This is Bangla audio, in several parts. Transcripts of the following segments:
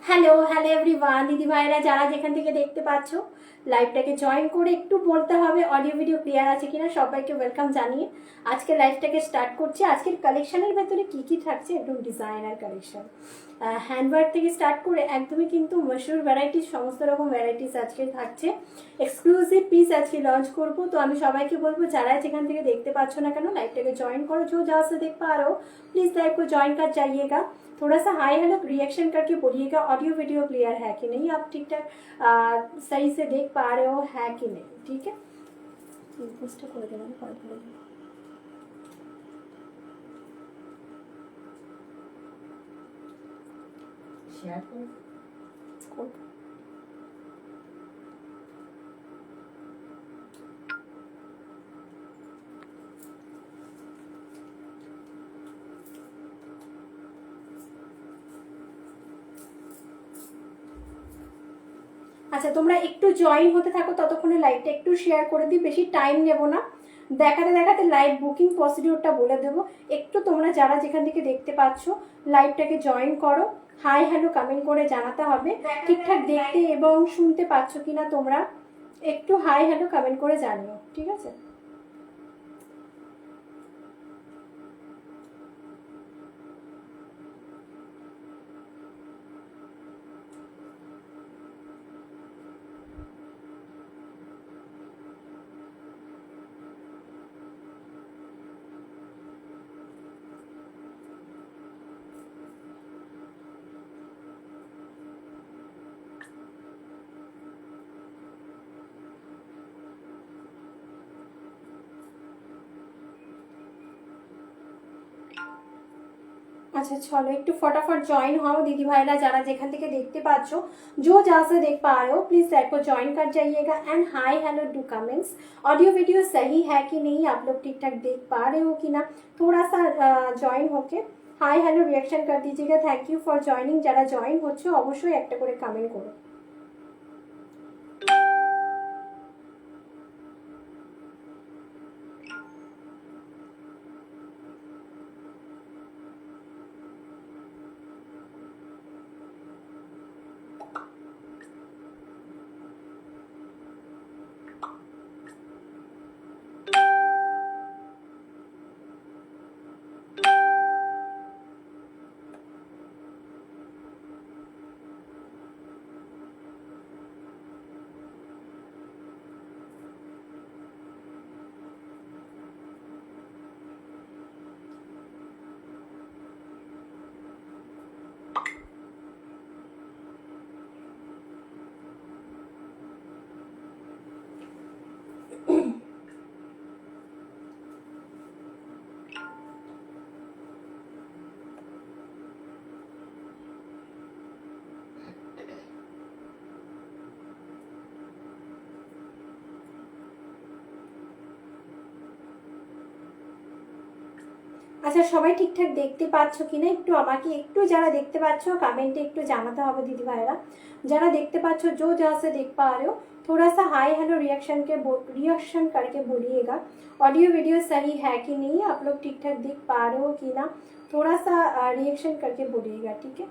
হ্যালো হ্যালো এভরিওয়ান, দিদি ভাইরা যারা যেখান থেকে দেখতে পাচ্ছ লাইভটাকে জয়েন করে একটু বলতে হবে অডিও ভিডিও ক্লিয়ার আছে কিনা। সবাইকে ওয়েলকাম জানিয়ে আজকে লাইভটাকে স্টার্ট করছি। আজকের কালেকশনের ভেতরে কি কি থাকছে, একদম ডিজাইনার কালেকশন, হ্যান্ডওয়ার্ক থেকে স্টার্ট করে একদমই কিন্তু মশহুর ভ্যারাইটিস, সমস্ত রকম ভ্যারাইটিস আজকে থাকছে। এক্সক্লুসিভ পিস আজকে লঞ্চ করব। তো আমি সবাইকে বলবো যারা যেখান থেকে দেখতে পাচ্ছ না কেন লাইভটাকে জয়েন করো, जो जहाँ से देख पा रहे हो प्लीज लाइव को ज्वाइन कर जाइएगा। थोड़ा सा हाई हेलो रिएक्शन करके बोलिएगा ऑडियो वीडियो क्लियर है कि नहीं, आप ठीक ठाक सही से देख पा रहे हो है कि नहीं। ठीक है, করে দেবেন, শেয়ার করুন। আচ্ছা, তোমরা একটু জয়েন হতে থাকো, ততক্ষণে লাইভটা একটু শেয়ার করে দিই, বেশি টাইম নেব না। দেখাতে দেখাতে লাইভ বুকিং প্রসিডিওরটা বলে দেবো। একটু তোমরা যারা যেখান থেকে দেখতে পাচ্ছ লাইভটাকে জয়েন করো, হাই হ্যালো কমেন্ট করে জানাতে হবে ঠিকঠাক দেখতে এবং শুনতে পাচ্ছ কিনা। তোমরা একটু হাই হ্যালো কমেন্ট করে জানিও, ঠিক আছে। अच्छा चलो एक फटाफट ज्वाइन हो दीदी भाईरा যারা যেখান থেকে দেখতে পাচ্ছ, जो जहाँ से देख पा रहे हो प्लीज लाइव को ज्वाइन कर जाइएगा and hi hello do comments. Audio video सही है कि नहीं, आप लोग ठीक ठाक देख पा रहे हो कि ना, थोड़ा सा ज्वाइन होके हाई हेलो रिएक्शन कर दीजिएगा। Thank you for joining. যারা জয়েন হচ্ছে অবশ্যই একটা করে কমেন্ট করো। আচ্ছা, সবাই ঠিকঠাক দেখতে পাচ্ছ কিনা একটু আমাকে একটু যারা দেখতে পাচ্ছ কমেন্টে একটু জানাতে হবে दीदी भाईरा। যারা দেখতে পাচ্ছ जो जहाँ से देख पा रहे हो थोड़ा सा हाई हेलो रिएक्शन करके बोलिएगा ऑडियो वीडियो सही है कि नहीं, आप लोग ठीक ठाक देख पा रहे हो कि ना, थोड़ा सा रिएक्शन करके बोलिएगा, ठीक है।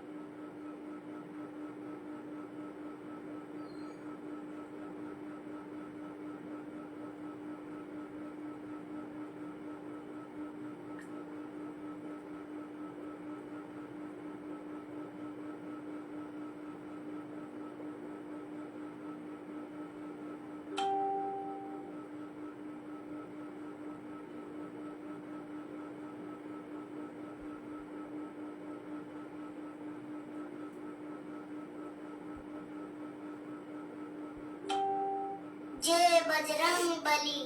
जय बजरंग बली,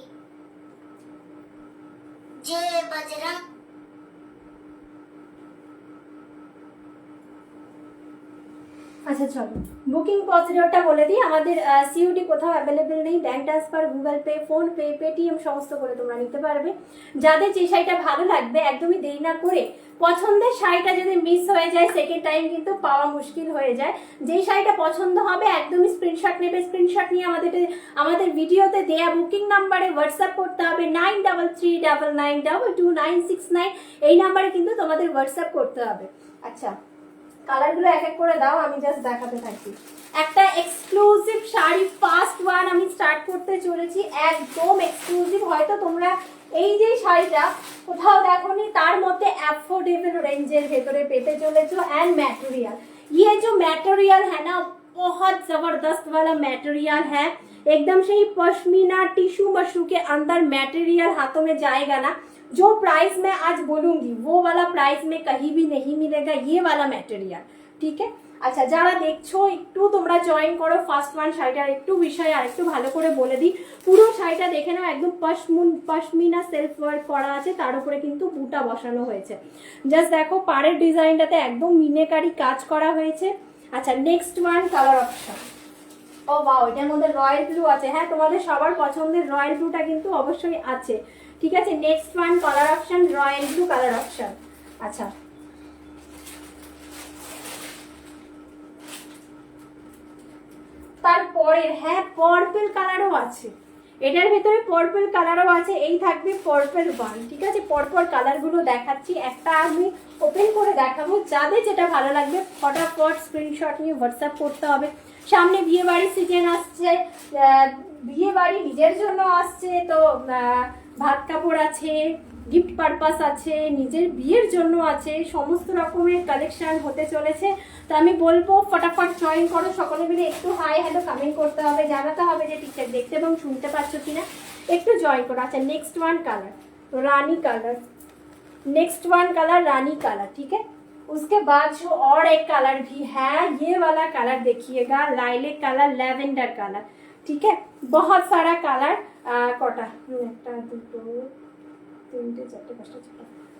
जय बजरंग। আচ্ছা চলো বুকিং প্রসিডিওরটা বলে দিই। আমাদের সিইউডি কোথাও অ্যাভেলেবেল নেই, bank transfer, Google pay, phone pay, Paytm সমস্ত করে তোমরা নিতে পারবে। যাদের যে শাড়িটা ভালো লাগবে একদমই দেরি না করে, পছন্দের শাড়িটা যদি মিস হয়ে যায় সেকেন্ড টাইম কিন্তু পাওয়া মুশকিল হয়ে যায়। যেই শাড়িটা পছন্দ হবে একদমই স্ক্রিনশট নেবে, স্ক্রিনশট নিয়ে আমাদের ভিডিওতে দেয়া বুকিং নাম্বারে হোয়াটসঅ্যাপ করতে হবে 9339922969। এই নাম্বারে কিন্তু তোমাদের হোয়াটসঅ্যাপ করতে হবে। আচ্ছা কালারগুলো এক এক করে দাও, আমি জাস্ট দেখাতে থাকি। একটা এক্সক্লুসিভ শাড়ি ফার্স্ট ওয়ান আমি স্টার্ট করতে চলেছি, একদম এক্সক্লুসিভ। হয়তো তোমরা এই যে শাড়িটা কোথাও দেখোনি, তার মধ্যে অ্যাফোর্ডেবল রেঞ্জের ভেতরে পেতে চলেছো। एंड मटेरियल, ये जो मटेरियल है ना बहुत जबरदस्त वाला मटेरियल है, एकदम से ही पश्मीना टिश्यू मशरू के अंदर मटेरियल हाथों में जाएगा ना, जो प्राइस मैं आज बोलूंगी वो वाला प्राइस में कहीं भी नहीं मिलेगा, ये वाला मटेरियल। ठीक है, আচ্ছা যারা দেখছো একটু তোমরা জয়েন করো। ফার্স্ট ওয়ান শাড়িটার একটু বিষয় আর একটু ভালো করে বলে দিই। পুরো শাড়িটা দেখে নাও, একদম পশমিনা সেলফ ওয়ার্ক করা আছে, তার উপরে কিন্তু বুটা বসানো হয়েছে। জাস্ট দেখো পাড়ের ডিজাইনটাতে একদম মিনেকারি কাজ করা হয়েছে। আচ্ছা নেক্সট ওয়ান কালার অপশন, ও বাও এটার মধ্যে রয়্যাল ব্লু আছে। হ্যাঁ তোমাদের সবার পছন্দের রয়্যাল ব্লুটা কিন্তু অবশ্যই আছে। ঠিক আছে, next one colour option royal blue colour option. আচ্ছা তারপরের হ্যাঁ পার্পল কালারও আছে, এটার ভেতরে পার্পল কালারও আছে। এই থাকবে পার্পল ওয়ান। ঠিক আছে, পরপর কালারগুলো দেখাচ্ছি, একটা আমি ওপেন করে দেখাবো। যাদের যেটা ভালো লাগবে ফটাফট স্ক্রিনশট নিয়ে হোয়াটসঅ্যাপ করতে হবে। সামনে বিয়ে বাড়ির সিজন আসছে, বিয়ে বাড়ি নিজের জন্য আসছে, তো ভাত কাপড় আছে, গিফট পারপাস আছে, নিজের বিয়ের জন্য আছে, সমস্ত রকমের কালেকশন হতে চলেছে। তো আমি বলবো ফটাফট জয়েন করো, সকলে মিলে একটু হাই হ্যালো কমেন্ট করতে হবে, জানাতে হবে যে ঠিকঠাক দেখতে এবং শুনতে পাচ্ছ কিনা, একটু জয়েন করো। আচ্ছা नेक्स्ट वन कलर रानी कलर, नेक्स्ट वन कलर रानी कलर। ठीक है, उसके बाद जो और एक कलर भी है, ये वाला कलर देखिएगा, लाइलेक कलर, लैवेंडर कलर। ठीक है, बहुत सारा कलर कटा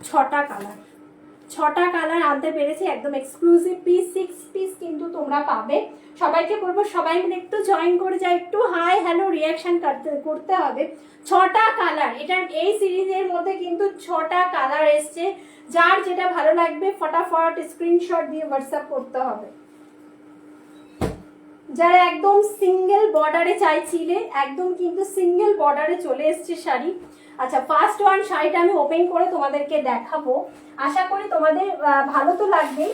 ছটা কালার, ছটা কালার আনতে পেরেছি, একদম এক্সক্লুসিভ পিস, 6 পিস কিন্তু তোমরা পাবে। সবাইকে বলবো সবাই মিলে একটু জয়েন করে যায়, একটু হাই হ্যালো রিয়াকশন করতে হবে। ছটা কালার, এটা এই সিরিজের মধ্যে কিন্তু ছটা কালার এসছে। যার যেটা ভালো লাগবে ফটাফট স্ক্রিনশট দিয়ে হোয়াটসঅ্যাপ করতে হবে। যারা একদম সিঙ্গেল বর্ডারে চাইছিলে, একদম কিন্তু সিঙ্গেল বর্ডারে চলে এসছে শাড়ি। আচ্ছা ফার্স্ট ওয়ান শাড়িটা আমি ওপেন করে তোমাদেরকে দেখাবো, আশা করি তোমাদের ভালো তো লাগবেই।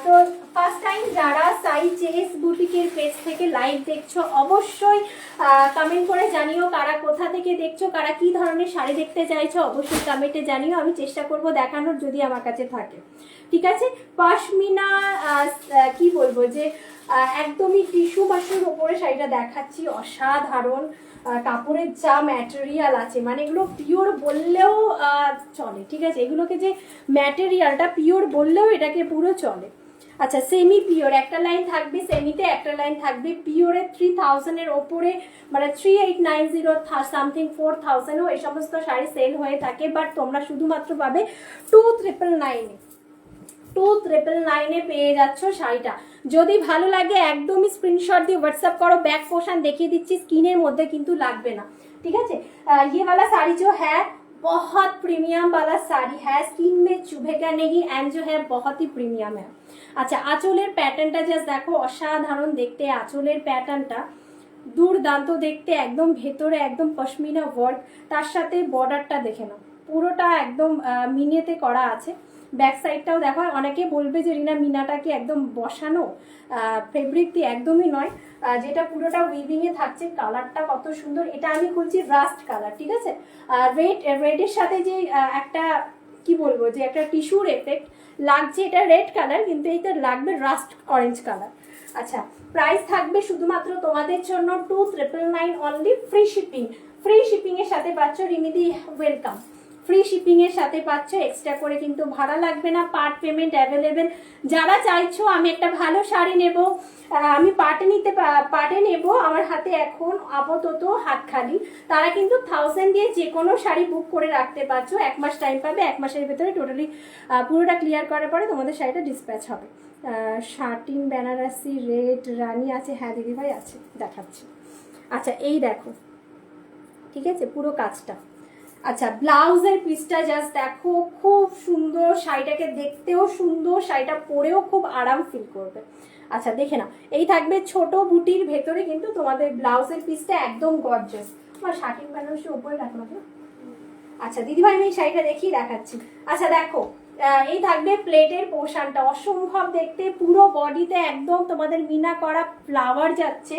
তো ফার্স্ট টাইম যারা সাই চেস বুটিকের পেজ থেকে লাইভ দেখছো অবশ্যই কমেন্ট করে জানিও কারা কোথা থেকে দেখছো, কারা কি ধরনের শাড়ি দেখতে চাইছো অবশ্যই কমেন্টে জানিও, আমি চেষ্টা করব দেখানোর যদি আমার কাছে থাকে। ঠিক আছে, পশমিনা কি বলবো যে একদমই টিস্যু মাশুর ওপরে শাড়িটা দেখাচ্ছি, অসাধারণ কাপড়ের যা ম্যাটেরিয়াল আছে, মানে এগুলো পিওর বললেও চলে। ঠিক আছে, এগুলোকে যে ম্যাটেরিয়ালটা পিওর বললেও এটাকে পুরো চলে। আচ্ছা সেমি পিওর একটা লাইন থাকবে, সেমিতে একটা লাইন থাকবে, পিওরে 3000 এর ওপরে, মানে 3890 সামথিং 4000ও এই সমস্ত শাড়ি সেল হয়ে থাকে, বাট তোমরা শুধুমাত্র পাবে 2999 পেয়ে যাচ্ছ শাড়িটা। যদি ভালো লাগে একদমই স্ক্রিনশট দিয়ে হোয়াটসঅ্যাপ করো, ব্যাক পোর্শন দেখিয়ে দিচ্ছি, স্কিনের মধ্যে কিন্তু লাগবে না। ঠিক আছে, ये वाला साड़ी जो है बहुत प्रीमियम वाला साड़ी है, स्किन में चुभेगा नहीं एंड जो है बहुत ही प्रीमियम है। আচ্ছা আঁচলের প্যাটার্নটা জাস্ট দেখো, অসাধারণ দেখতে আঁচলের প্যাটার্নটা, দুর্দান্ত দেখতে, একদম ভেতরে একদম পশমিনা ওয়ার্ক, তার সাথে বর্ডারটা দেখে নাও, পুরোটা একদম মিনেতে করা আছে। ব্যাক সাইডটাও দেখো, অনেকে বলবে যে রিনা মিনাটা কি একদম বসানো, ফেব্রিক দিয়ে একদমই নয়, যেটা পুরোটা উইভিং এ থাকছে। কালারটা কত সুন্দর, এটা আমি খুলছি রাস্ট কালার। ঠিক আছে, রেডের সাথে যে একটা কি বলবো যে একটা টিস্যুর এফেক্ট লাগছে, এটা রেড কালার কিন্তু এইটা লাগবে রাস্ট অরেঞ্জ কালার। আচ্ছা প্রাইস থাকবে শুধুমাত্র তোমাদের জন্য 2999 only, free shipping. Free shipping এর সাথে পাচ্ছ রিমিদি ওয়েলকাম, ফ্রি শিপিং এর সাথে পাচ্ছ, এক্সট্রা করে কিন্তু ভাড়া লাগবে না, পার্ট পেমেন্ট অ্যাভেলেবেল। যারা চাইছো আমি একটা ভালো শাড়ি নেব, আমি পার্টে নেব, আমার হাতে এখন আপাতত হাত খালি, তারা কিন্তু 1000 দিয়ে যে কোনো শাড়ি বুক করে রাখতে পারছো। 1 মাস টাইম পাবে, 1 মাসের ভেতরে টোটালি পুরোটা ক্লিয়ার করার পরে তোমাদের শাড়িটা ডিসপ্যাচ হবে। শার্টিন বেনারসি রেড রানি আছে, হ্যাঁ দিদিভাই আছে, দেখাচ্ছি। আচ্ছা এই দেখো, ঠিক আছে, পুরো কাজটা। আচ্ছা ব্লাউজের পিসটা জাস্ট দেখো, খুব সুন্দর, শাড়িটাকে দেখতেও সুন্দর, শাড়িটা পরেও খুব আরাম ফিল করবে। আচ্ছা দেখে নাও, এই থাকবে ছোট বুটির ভেতরে, কিন্তু তোমাদের ব্লাউজের পিসটা একদম গর্জাস। আমার শার্টিন বেনারসি উপরে রাখলাম না। আচ্ছা দিদিভাই আমি শাড়িটা দেখিয়ে দেখাচ্ছি। আচ্ছা দেখো, এই থাকবে প্লেটের পোর্শনটা, অসম্ভব দেখতে, পুরো বডিতে একদম তোমাদের মিনা করা ফ্লাওয়ার যাচ্ছে।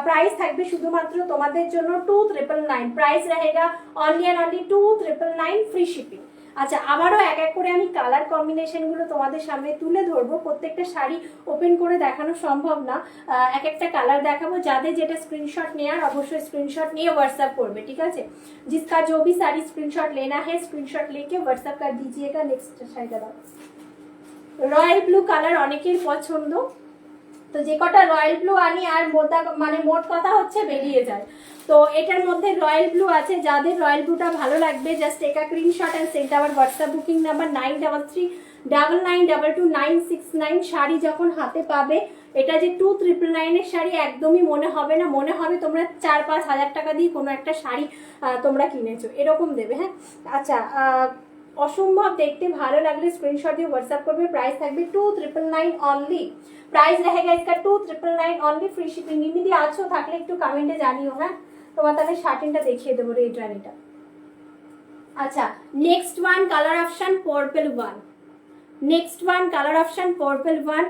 প্রাইস থাকবে শুধুমাত্র তোমাদের জন্য 2,999, প্রাইস रहेगा only and only 2,999 free shipping. আচ্ছা আবারও এক এক করে আমি কালার কম্বিনেশনগুলো তোমাদের সামনে তুলে ধরবো, প্রত্যেকটা শাড়ি ওপেন করে দেখানো সম্ভব না, এক একটা কালার দেখাবো। যাদের যেটা স্ক্রিনশট নেওয়ার অবশ্যই স্ক্রিনশট নিয়ে হোয়াটসঅ্যাপ করবে, ঠিক আছে। जिसका जो भी साड़ी स्क्रीनशॉट लेना है स्क्रीनशॉट लेके व्हाट्सएप कर दीजिएगा। नेक्स्ट শাড়িটা দাও, রয়্যাল ব্লু কালার অনেকের পছন্দ, তো যে কটা রয়্যাল ব্লু আনি আর মানে মোট কথা হচ্ছে বেরিয়ে যায়। তো এটার মধ্যে রয়্যাল ব্লু আছে, যাদের রয়্যাল ব্লুটা ভালো লাগবে just take a screenshot and send our WhatsApp booking number 9339229669। Sari যখন হাতে পাবে, এটা যে 2,999 এর শাড়ি একদমই মনে হবে না, মনে হবে তোমরা 4-5 হাজার টাকা দিয়ে কোনো একটা শাড়ি তোমরা কিনেছো, এরকম দেবে। হ্যাঁ আচ্ছা, অসম্ভব দেখতে, ভালো লাগলে স্ক্রিনশট দিয়ে হোয়াটসঅ্যাপ করবে। প্রাইস থাকবে 2,999 অনলি, প্রাইস रहेगा इसका 2,999 অনলি, ফ্রি শিপিং। নিমিদি আছো থাকলে একটু কমেন্টে জানিও। হ্যাঁ তোমার তাহলে শার্টিনটা দেখিয়ে দেবো, রেড রানিটা। আচ্ছা next one colour option purple one, next one colour option purple one.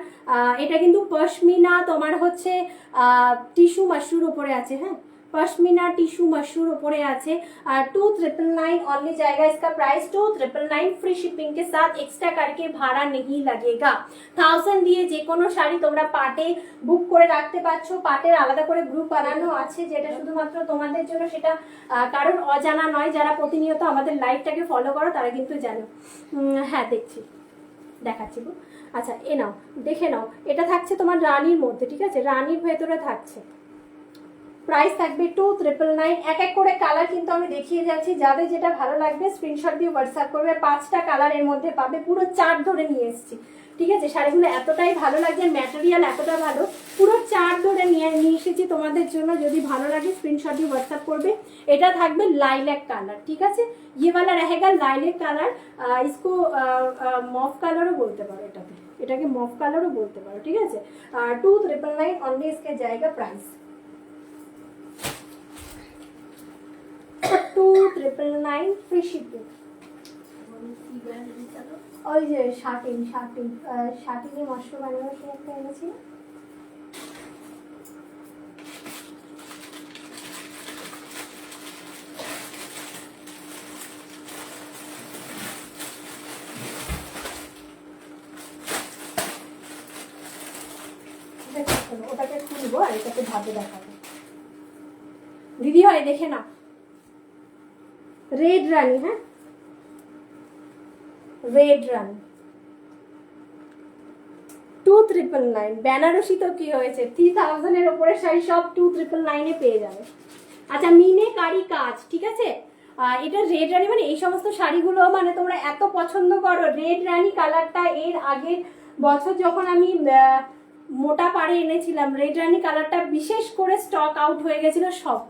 এটা কিন্তু পশমিনা তোমার হচ্ছে টিস্যু মাশরুর উপরে আছে। হ্যাঁ पश्मीना टिश्यू मशरूर ऊपरे আছে। 2,999 ऑनली जाएगा इसका प्राइस, 2,999 फ्री शिपिंग के साथ, एक्स्ट्रा करके भाड़ा नहीं लगेगा। 1000 দিয়ে যে কোনো শাড়ি তোমরা পাটে বুক করে রাখতে পারছো, পাটের আলাদা করে গ্রুপ বানানো আছে যেটা শুধুমাত্র তোমাদের জন্য, সেটা কারণ অজানা নয়, যারা প্রতিনিয়ত আমাদের লাইভটাকে ফলো করো তারা কিন্তু জানো। হ্যাঁ দেখছি, দেখাচ্ছি গো। আচ্ছা এ নাও, দেখে নাও, এটা থাকছে তোমার রানীর মধ্যে, ঠিক আছে, রানীর ভেতরে থাকছে। প্রাইস থাকবে 2,999। এক এক করে কালার কিন্তু আমি দেখিয়ে যাচ্ছি, যাদের যেটা ভালো লাগবে স্ক্রিনশট দিয়ে হোয়াটসঅ্যাপ করবে। 5টা কালার এর মধ্যে পাবে, পুরো চার্ট ধরে নিয়ে এসেছি, ঠিক আছে। শাড়িগুলো এতটাই ভালো লাগছে, ম্যাটেরিয়াল এতটা ভালো, পুরো চার্ট ধরে নিয়ে এসেছি তোমাদের জন্য। যদি ভালো লাগে স্ক্রিনশট দিয়ে হোয়াটসঅ্যাপ করবে। এটা থাকবে লাইল্যাক কালার, ঠিক আছে, ये वाला रहेगा लाइलेक কালার, इसको মফ কালারও বলতে পারো, এটাকে মফ কালারও বলতে পারো, ঠিক আছে। 2,999 অনলি इसका जाएगा प्राइस, 2,999 ফ্রি শিপিং। ওই যে শার্টিনে মাশরুম বানানোর একটা এনেছি। ওটাকে খুলবো আর এটাকে ভাবে দেখাবো। দিদি হয় দেখে না, রেড রানী, হ্যাঁ রেড রানী 2,999। বেনারসি তো কি হয়েছে, 3,000 এর উপরে শাড়ি সব 2,999 এ পেয়ে যাবে। আচ্ছা মিনে কারি কাজ, ঠিক আছে, এটা রেড রানী, মানে এই সমস্ত শাড়িগুলো মানে তোমরা এত পছন্দ করো। রেড রানী কালারটা এর আগের বছর যখন আমি মোটা পাড়ে এনেছিলাম, রেড রানী কালারটা বিশেষ করে স্টক আউট হয়ে গেছিল সব,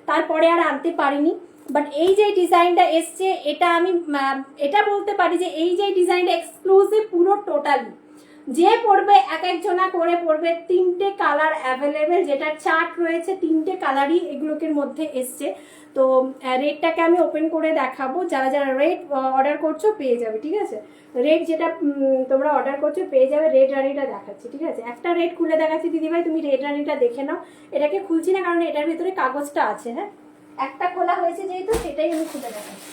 তারপরে আর আনতে পারিনি। বাট এই যে ডিজাইনটা এসছে, এটা আমি এটা বলতে পারি যে এই যে ডিজাইনটা এক্সক্লুসিভ পুরো টোটালি, যে পড়বে এক একজনা করে পড়বে। 3টে কালার অ্যাভেলেবেল, যেটা চার্ট রয়েছে 3টে কালারই এগুলোর মধ্যে এসছে। তো রেডটাকে আমি ওপেন করে দেখাবো, যারা যারা রেড অর্ডার করছো পেয়ে যাবে, ঠিক আছে। রেড যেটা তোমরা অর্ডার করছো পেয়ে যাবে। রেড রানিটা দেখাচ্ছি, ঠিক আছে, একটা রেড খুলে দেখাচ্ছি দিদিভাই, তুমি রেড রানিটা দেখে নাও। এটাকে খুলছি না কারণ এটার ভিতরে কাগজটা আছে। হ্যাঁ একটা খোলা হয়েছে যেহেতু, সেটাই আমি খুলে দেখাচ্ছি।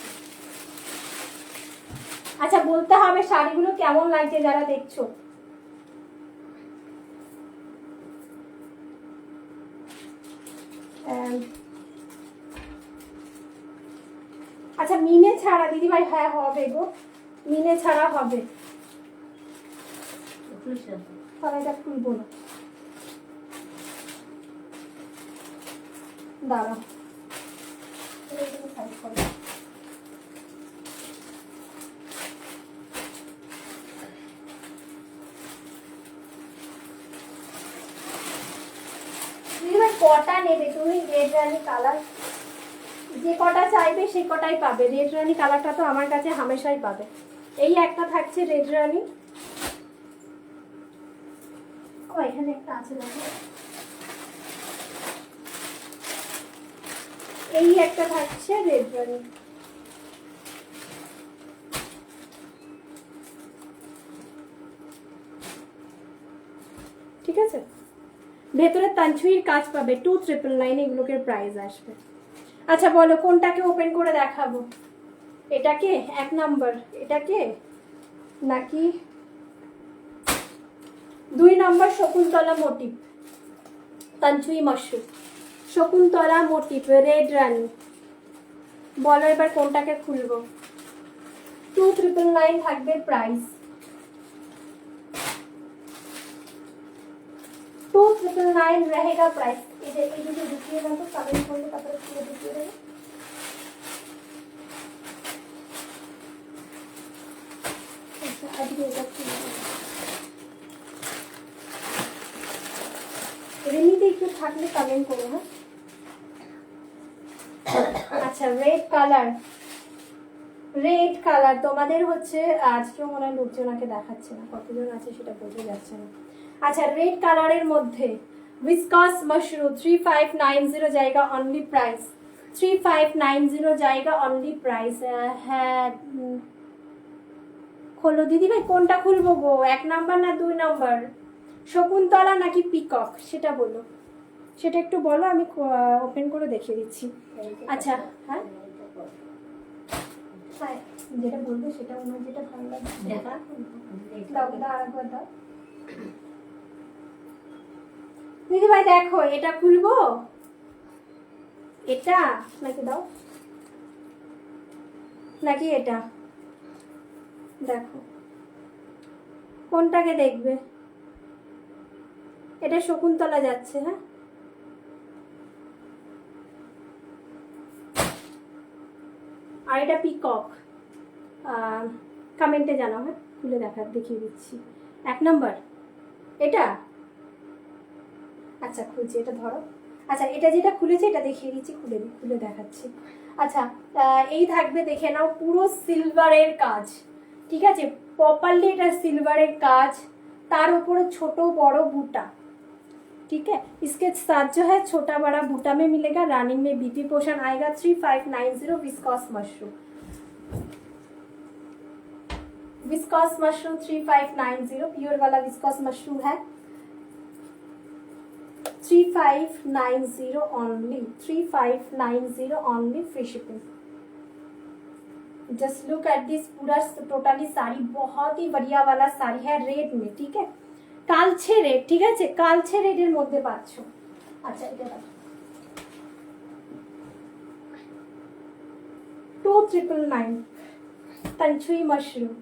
আচ্ছা বলতে হবে শাড়িগুলো কেমন লাগছে যারা দেখছো। আচ্ছা মিনে ছাড়া দিদিভাই, হ্যাঁ হবে গো, মিনে ছাড়া হবে, এটা খুলবো না, দাঁড়া কটা নেবে তুমি রেড রানী কালার, যে কটা চাইবে সেই কটাই পাবে। রেড রানী কালারটা তো আমার কাছে হামেশাই পাবে। এই একটা থাকছে রেড রানী, ও এখানে একটা আছে দেখো, এই একটা থাকছে রেড রানী। ঠিক আছে, ভেতরে তানছুইর কাজ পাবে, 2,999 এগুলোকে প্রাইস আসবে। আচ্ছা বলো কোনটাকে ওপেন করে দেখাবো, এটাকে 1 নাম্বার, এটাকে নাকি 2 number Shakuntala motif, Tanchoi mushroom Shakuntala motif red রানী। বলো এবার কোনটাকে খুলবো। 2,999 থাকবে প্রাইস, 2,999 रहेगा प्राइस। ये जो दिखिएगा तो कमेंट করলে তারপরে পুরো দেখিয়ে দেবো। আচ্ছা আজকে এটা কি রিমিতে একটু থাকলে কমেন্ট করো। হ্যাঁ আচ্ছা রেড কালার, রেড কালার তোমাদের হচ্ছে আজকেও মনে হয় লোকজনকে দেখাচ্ছে না, কতজন আছে সেটা বোঝা যাচ্ছে না। আচ্ছা রেড কালারের মধ্যে विस्कॉस मशरूम 3590 जाएगा অনলি প্রাইস, 3590 जाएगा অনলি প্রাইস। হ্যাঁ খোলো দিদি ভাই, কোনটা খুলবো গো, 1 নাম্বার না 2 নাম্বার, শকুন্তলা নাকি পিকক সেটা বলো, সেটা একটু বলো, আমি ওপেন করে দেখিয়ে দিচ্ছি। আচ্ছা হ্যাঁ হ্যাঁ যেটা বলবো সেটা ওনার যেটা ভালো লাগবে দাও দাও আরেকবার দাও। দিদি ভাই দেখো এটা খুলবো, এটা নাকি দাও নাকি এটা, দেখো কোনটাকে দেখবে। এটা শকুন্তলা যাচ্ছে। হ্যাঁ আর এটা পিকক, কমেন্টে জানাও। হ্যাঁ খুলে দেখিয়ে দিচ্ছি। 1 নাম্বার এটা, আচ্ছা খুলছি, এটা ধরো। আচ্ছা এটা যেটা খুলেছে এটা দেখিয়ে দিচ্ছি, খুলে দেখাচ্ছি। আচ্ছা এই থাকবে, দেখে নাও পুরো সিলভারের কাজ, ঠিক আছে, প্রপারলি এটা সিলভারের কাজ, তার উপরে ছোট বড় বুটা। ठीक है, इसके साथ जो है छोटा बड़ा बूटा में मिलेगा, रनिंग में बीपी पोषण आएगा। 3590 viscous mushroom, viscous mushroom 3590 pure वाला विस्कॉस मशरूम है। 3590 only, 3590 only, free shipping. Just look at this, पूरा टोटली साड़ी बहुत ही बढ़िया वाला साड़ी है रेड में, ठीक है, কালছে রেড, ঠিক আছে, কালছে রেডের মধ্যে পাচ্ছ। আচ্ছা এটা দেখো 2,999 তানছুই মাশরুম।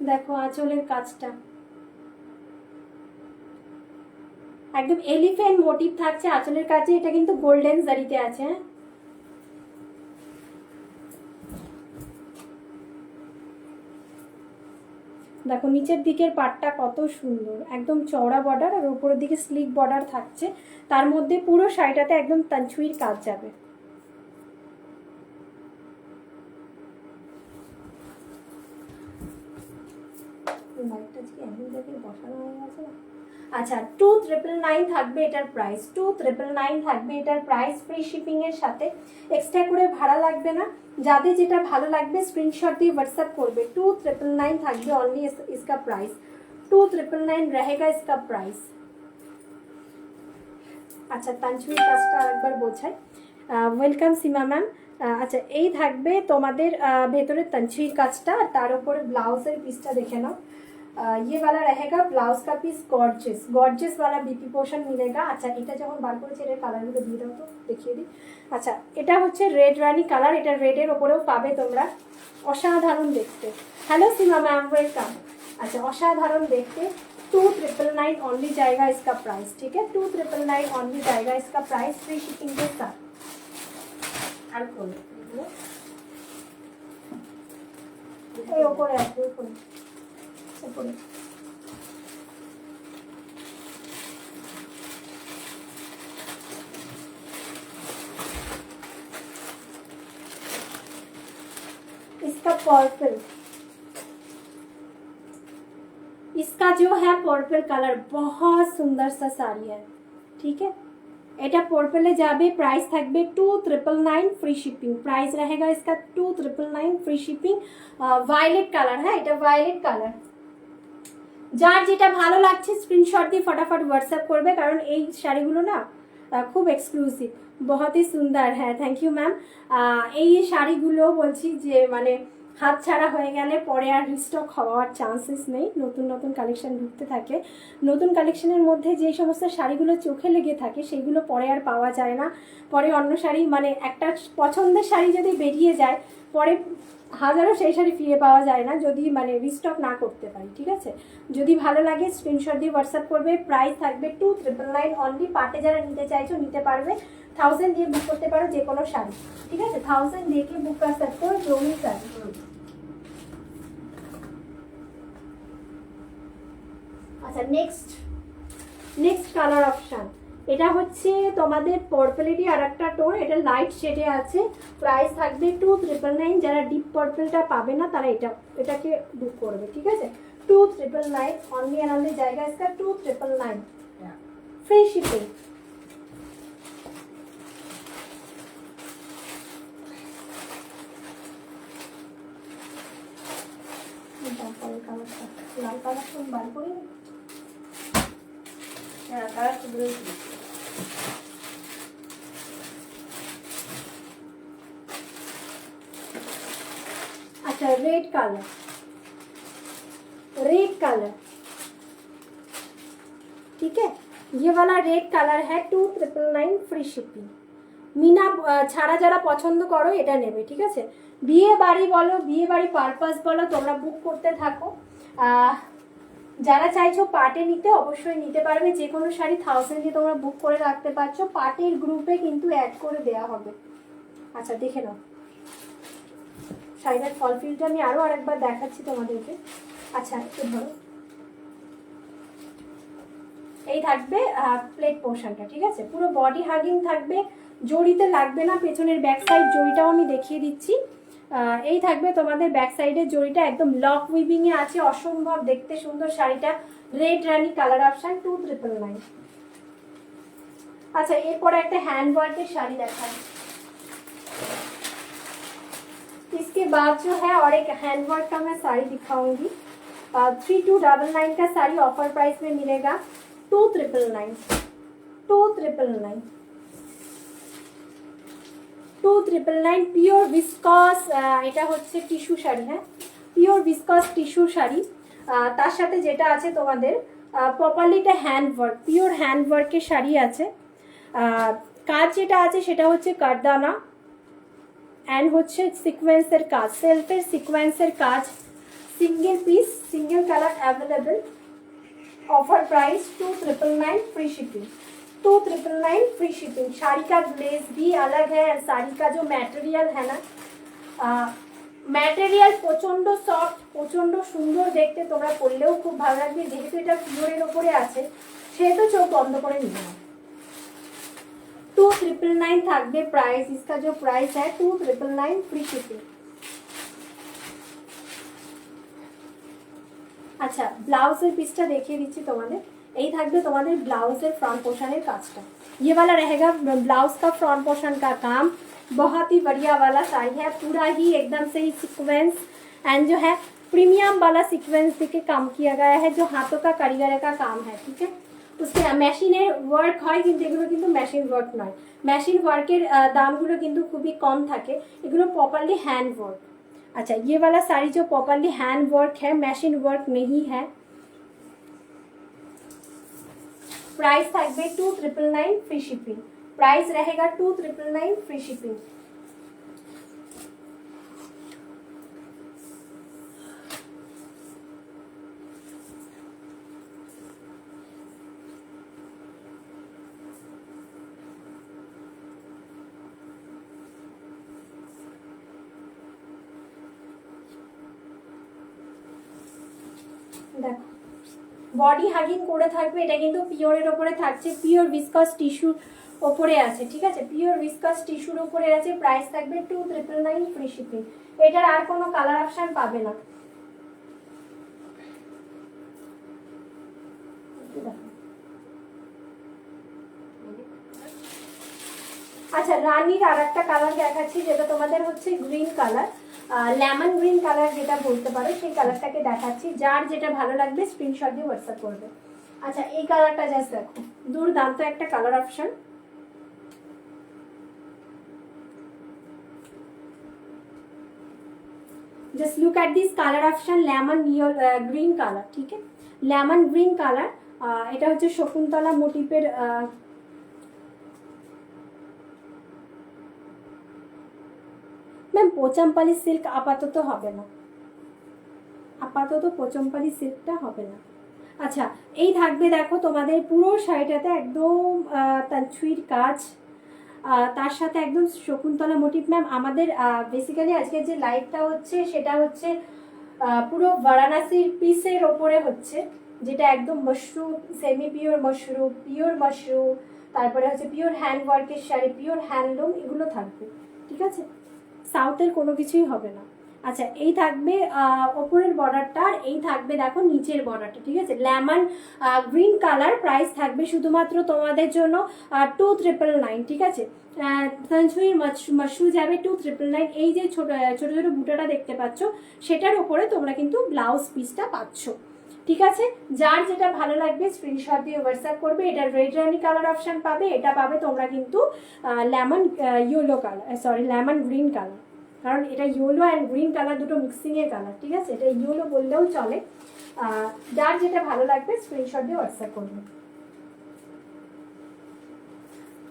দেখো আঁচলের কাজটা একদম এলিফ্যান্ট মোটিভ থাকছে আঁচলের কাছে, এটা কিন্তু গোল্ডেন জারিতে আছে। হ্যাঁ দেখো নিচের দিকের পাটটা কত সুন্দর, একদম চওড়া বর্ডার আর উপরের দিকে স্লিক বর্ডার থাকছে, তার মধ্যে পুরো শাড়িটাতে একদম তানছুইর কাজ যাবে। আচ্ছা 2,999 থাকবে এটার প্রাইস, 2,999 থাকবে এটার প্রাইস, ফ্রি শিপিং এর সাথে, এক্সট্রা করে ভাড়া লাগবে না। যাদের যেটা ভালো লাগবে স্ক্রিনশট দিয়ে হোয়াটসঅ্যাপ করবে। 2,999 থাকবে অনলি इसका प्राइस, 2,999 रहेगा इसका प्राइस। আচ্ছা তানছুইর কাজটা একবার বোঝাই। ওয়েলকাম সীমা ম্যাম। আচ্ছা এই থাকবে তোমাদের ভেতরে তানছুইর কাজটা, আর তার উপরে ব্লাউজের পিসটা দেখে নাও। ये वाला रहेगा ब्लाउज का पीस, गॉर्जियस गॉर्जियस वाला बीपी पोर्शन मिलेगा। अच्छा এটা যখন বার করেছে এর কালারগুলো দিয়ে দাও তো দেখিয়ে দিই। আচ্ছা এটা হচ্ছে রেড রানী কালার, এটা রেডের ওপরেও পাবে তোমরা, অসাধারণ দেখতে। হ্যালো सीमा मैम वेलकम। अच्छा অসাধারণ দেখতে, 2,999 ओनली जाएगा इसका प्राइस, ठीक है, 2,999 ओनली जाएगा इसका प्राइस, फ्री शिपिंग के साथ। আর কোন এই ওপরে আছে, উপরে पर्पल, इसका जो है पर्पल कलर बहुत सुंदर सा साड़ी है, ठीक है। এটা पर्पले যাবে, প্রাইস থাকবে 2999 ফ্রি শিপিং, প্রাইস रहेगा इसका 2999 ফ্রি শিপিং। ভায়োলেট কালার, হ্যাঁ এটা ভায়োলেট কালার। যার যেটা ভালো লাগছে স্ক্রিনশট দিয়ে ফটাফট হোয়াটসঅ্যাপ করবে, কারণ এই শাড়িগুলো না খুব এক্সক্লুসিভ, বহুত হি সুন্দর। হ্যাঁ থ্যাংক ইউ ম্যাম। এই শাড়িগুলো বলছি যে মানে হাত ছাড়া হয়ে গেলে পরে আর রিস্টক হওয়ার চান্সেস নেই, নতুন নতুন কালেকশন ঢুকতে থাকে। নতুন কালেকশনের মধ্যে যে সমস্ত শাড়িগুলো চোখে লেগে থাকে সেগুলো পরে আর পাওয়া যায় না, পরে অন্য শাড়ি মানে একটা পছন্দের শাড়ি যদি বেরিয়ে যায় পরে হাজারো সেই শাড়ি ফিরে পাওয়া যায় না যদি মানে রিস্টক না করতে পারি, ঠিক আছে। যদি ভালো লাগে স্ক্রিনশট দিয়ে হোয়াটসঅ্যাপ করবে, প্রাইস থাকবে 2999 অনলি। পার্টে যারা নিতে চাইছো নিতে পারবে, 1000 দিয়ে বুক করতে পারো যে কোনো শাড়ি, ঠিক আছে। 1000 দিয়ে বুক कर सकते हो जो भी শাড়ি। আচ্ছা নেক্সট কালার অপশন, এটা হচ্ছে তোমাদের পার্পলেরই আর একটা টোন, এটা লাইট শেডে আছে, প্রাইস থাকবে 2999। যারা ডিপ পার্পলটা পাবে না তারা এটাকে বুক করবে, ঠিক আছে। 2999 অনলি এন্ড অনলি, জায়গা इसका 2999 ফ্রি শিপিং। লাল কালার তো বার করি, হ্যাঁ কালার তো বেরোয়। अच्छा रेड कलर, ठीक है। ये वाला रेड कलर है 2999 फ्री शिपिंग। মিনা ছাড়া যারা পছন্দ করো এটা নেবে, ঠিক আছে। বিয়ে বাড়ি বলো, বিয়ে বাড়ি পারপাস বলো, তোমরা বুক করতে থাকো। যারা চাইছো পার্টে নিতে অবশ্যই নিতে পারবে, যে কোনো শাড়ি 1000 দিয়ে তোমরা বুক করে রাখতে পারছো, পার্টের গ্রুপে কিন্তু অ্যাড করে দেওয়া হবে। আচ্ছা দেখে নাও শাড়িটার ফল ফিলটা আমি আরো আরেকবার দেখাচ্ছি তোমাদেরকে। আচ্ছা একটু ধরো, এই থাকবে প্লেট পোর্শনটা, ঠিক আছে। পুরো বডি হাগিং থাকবে, জড়িতে লাগবে না, পেছনের ব্যাক সাইড জড়িটাও আমি দেখিয়ে দিচ্ছি। এই থাকবে তোমাদের ব্যাক সাইডের জড়িটা, একদম লক উইভিং এ আছে, অসম্ভব দেখতে সুন্দর শাড়িটা। রেড রানি কালার অপশন 2999। আচ্ছা এরপরে একটা হ্যান্ড ওয়ার্কের শাড়ি দেখাই। इसके बाद जो है और एक हैंड वर्क का मैं साड़ी दिखाऊंगी। 3299 का साड़ी ऑफर प्राइस में मिलेगा 2999 পিওর ভিসকস। এটা হচ্ছে টিস্যু শাড়ি, হ্যাঁ পিওর ভিসকস টিস্যু শাড়ি। তার সাথে যেটা আছে তোমাদের প্রপারলি এটা হ্যান্ড ওয়ার্ক, পিওর হ্যান্ড ওয়ার্কের শাড়ি আছে। কাজ যেটা আছে সেটা হচ্ছে কারদানা এন্ড হচ্ছে সিকোয়েন্সের কাজ, সেলফের সিকোয়েন্সের কাজ। Single piece single colour available, offer price 2999 free shipping, 2999 free shipping. Sari का ग्लेज भी अलग है, साड़ी का जो मटेरियल है ना मटेरियल প্রচন্ড সফট, প্রচন্ড সুন্দর দেখতে, তোমরা পরলেও খুব ভালো লাগবে। যেহেতু এটা পিওরের উপরে আছে সেহেতু চোখ বন্ধ করে নিবে না। 2999 থাকবে প্রাইস, इसका जो प्राइस है 2999 फ्री शिपिंग। আচ্ছা ব্লাউজের পিসটা দেখিয়ে দিচ্ছি তোমাদের। এই থাকবে তোমাদের ব্লাউজের फ्रंट पोर्शनের কাজটা। ये वाला रहेगा ब्लाउज का फ्रंट पोर्शन का काम, बहुत ही बढ़िया वाला साड़ी है, पूरा ही एकदम से ही सीक्वेंस एंड जो है प्रीमियम वाला सीक्वेंस देके काम किया गया है, जो हाथों का कारीगर का काम है, ठीक है। उसके মেশিনের ওয়ার্ক হয় কিন্তু এগুলো কিন্তু মেশিন ওয়ার্ক নয়, মেশিন ওয়ার্কের দামগুলো কিন্তু খুবই কম থাকে, এগুলো প্রপারলি হ্যান্ড ওয়ার্ক। अच्छा ये वाला साड़ी जो प्रॉपरली हैंड वर्क है, मशीन वर्क नहीं है। प्राइस থাকবে 2999 फ्री शिपिंग, प्राइस रहेगा 2999 फ्री शिपिंग। দেখো বডি হাগিং করে থাকবে, এটা কিন্তু পিওরের ওপরে থাকছে, পিওর ভিসকস টিস্যু ওপরে আছে, ঠিক আছে, পিওর ভিসকাস টিস্যুর ওপরে আছে, প্রাইস থাকবে 2999 ফ্রি শিপিং। এটার আর কোনো কালার অপশন পাবে না। আচ্ছা, রানীর আর একটা কালার দেখাচ্ছি, যেটা তোমাদের হচ্ছে green colour, lemon green colour যেটা বলতে পারো, সেই কালারটাকে দেখাচ্ছি। যার যেটা ভালো লাগবে স্ক্রিনশট দিয়ে হোয়াটসঅ্যাপ করবে। আচ্ছা, এই কালারটা জাস্ট দেখো, দুর্দান্ত একটা colour option. Just look at this colour option, lemon green colour, ঠিক আছে, লেমন গ্রিন কালার। এটা হচ্ছে শকুন্তলা মোটিভের ম্যাম পোচামপালি সিল্ক আপাতত হবে না, আপাতত পোচমপালি সিল্কটা হবে না। আচ্ছা, এই থাকবে দেখো তোমাদের পুরো শাড়িটাতে একদম তানছুইর কাজ, তার সাথে একদম শকুন্তলা মোটিভ। ম্যাম আমাদের বেসিক্যালি আজকে যে লাইভটা হচ্ছে সেটা হচ্ছে পুরো বারাণসীর পিসের ওপরে হচ্ছে, যেটা একদম mushroom, semi pure mushroom, pure mushroom, তারপরে হচ্ছে পিওর হ্যান্ড ওয়ার্কের শাড়ি, পিওর হ্যান্ডলুম, এগুলো থাকবে, ঠিক আছে, সাউথের কোনো কিছুই হবে না। আচ্ছা, এই থাকবে ওপরের বর্ডারটা, আর এই থাকবে দেখো নিচের বর্ডারটা, ঠিক আছে, লেমন গ্রিন কালার। প্রাইস থাকবে শুধুমাত্র তোমাদের জন্য 2999, ঠিক আছে, তানছুইর মাশরু যাবে 2999। এই যে ছোট ছোট ছোট বুটাটা দেখতে পাচ্ছ, সেটার উপরে তোমরা কিন্তু ব্লাউজ পিসটা পাচ্ছ, ঠিক আছে। যার যেটা ভালো লাগবে স্ক্রিনশট দিয়ে হোয়াটসঅ্যাপ করবে। এটা রেড রানি কালার অপশন পাবে, এটা পাবে তোমরা কিন্তু lemon yellow colour, sorry lemon green colour, কারণ এটা ইয়েলো অ্যান্ড গ্রিন কালার দুটো মিক্সিংয়ের কালার, ঠিক আছে, এটা ইয়েলো বললেও চলে। যার যেটা ভালো লাগবে স্ক্রিনশট দিয়ে হোয়াটসঅ্যাপ করবে।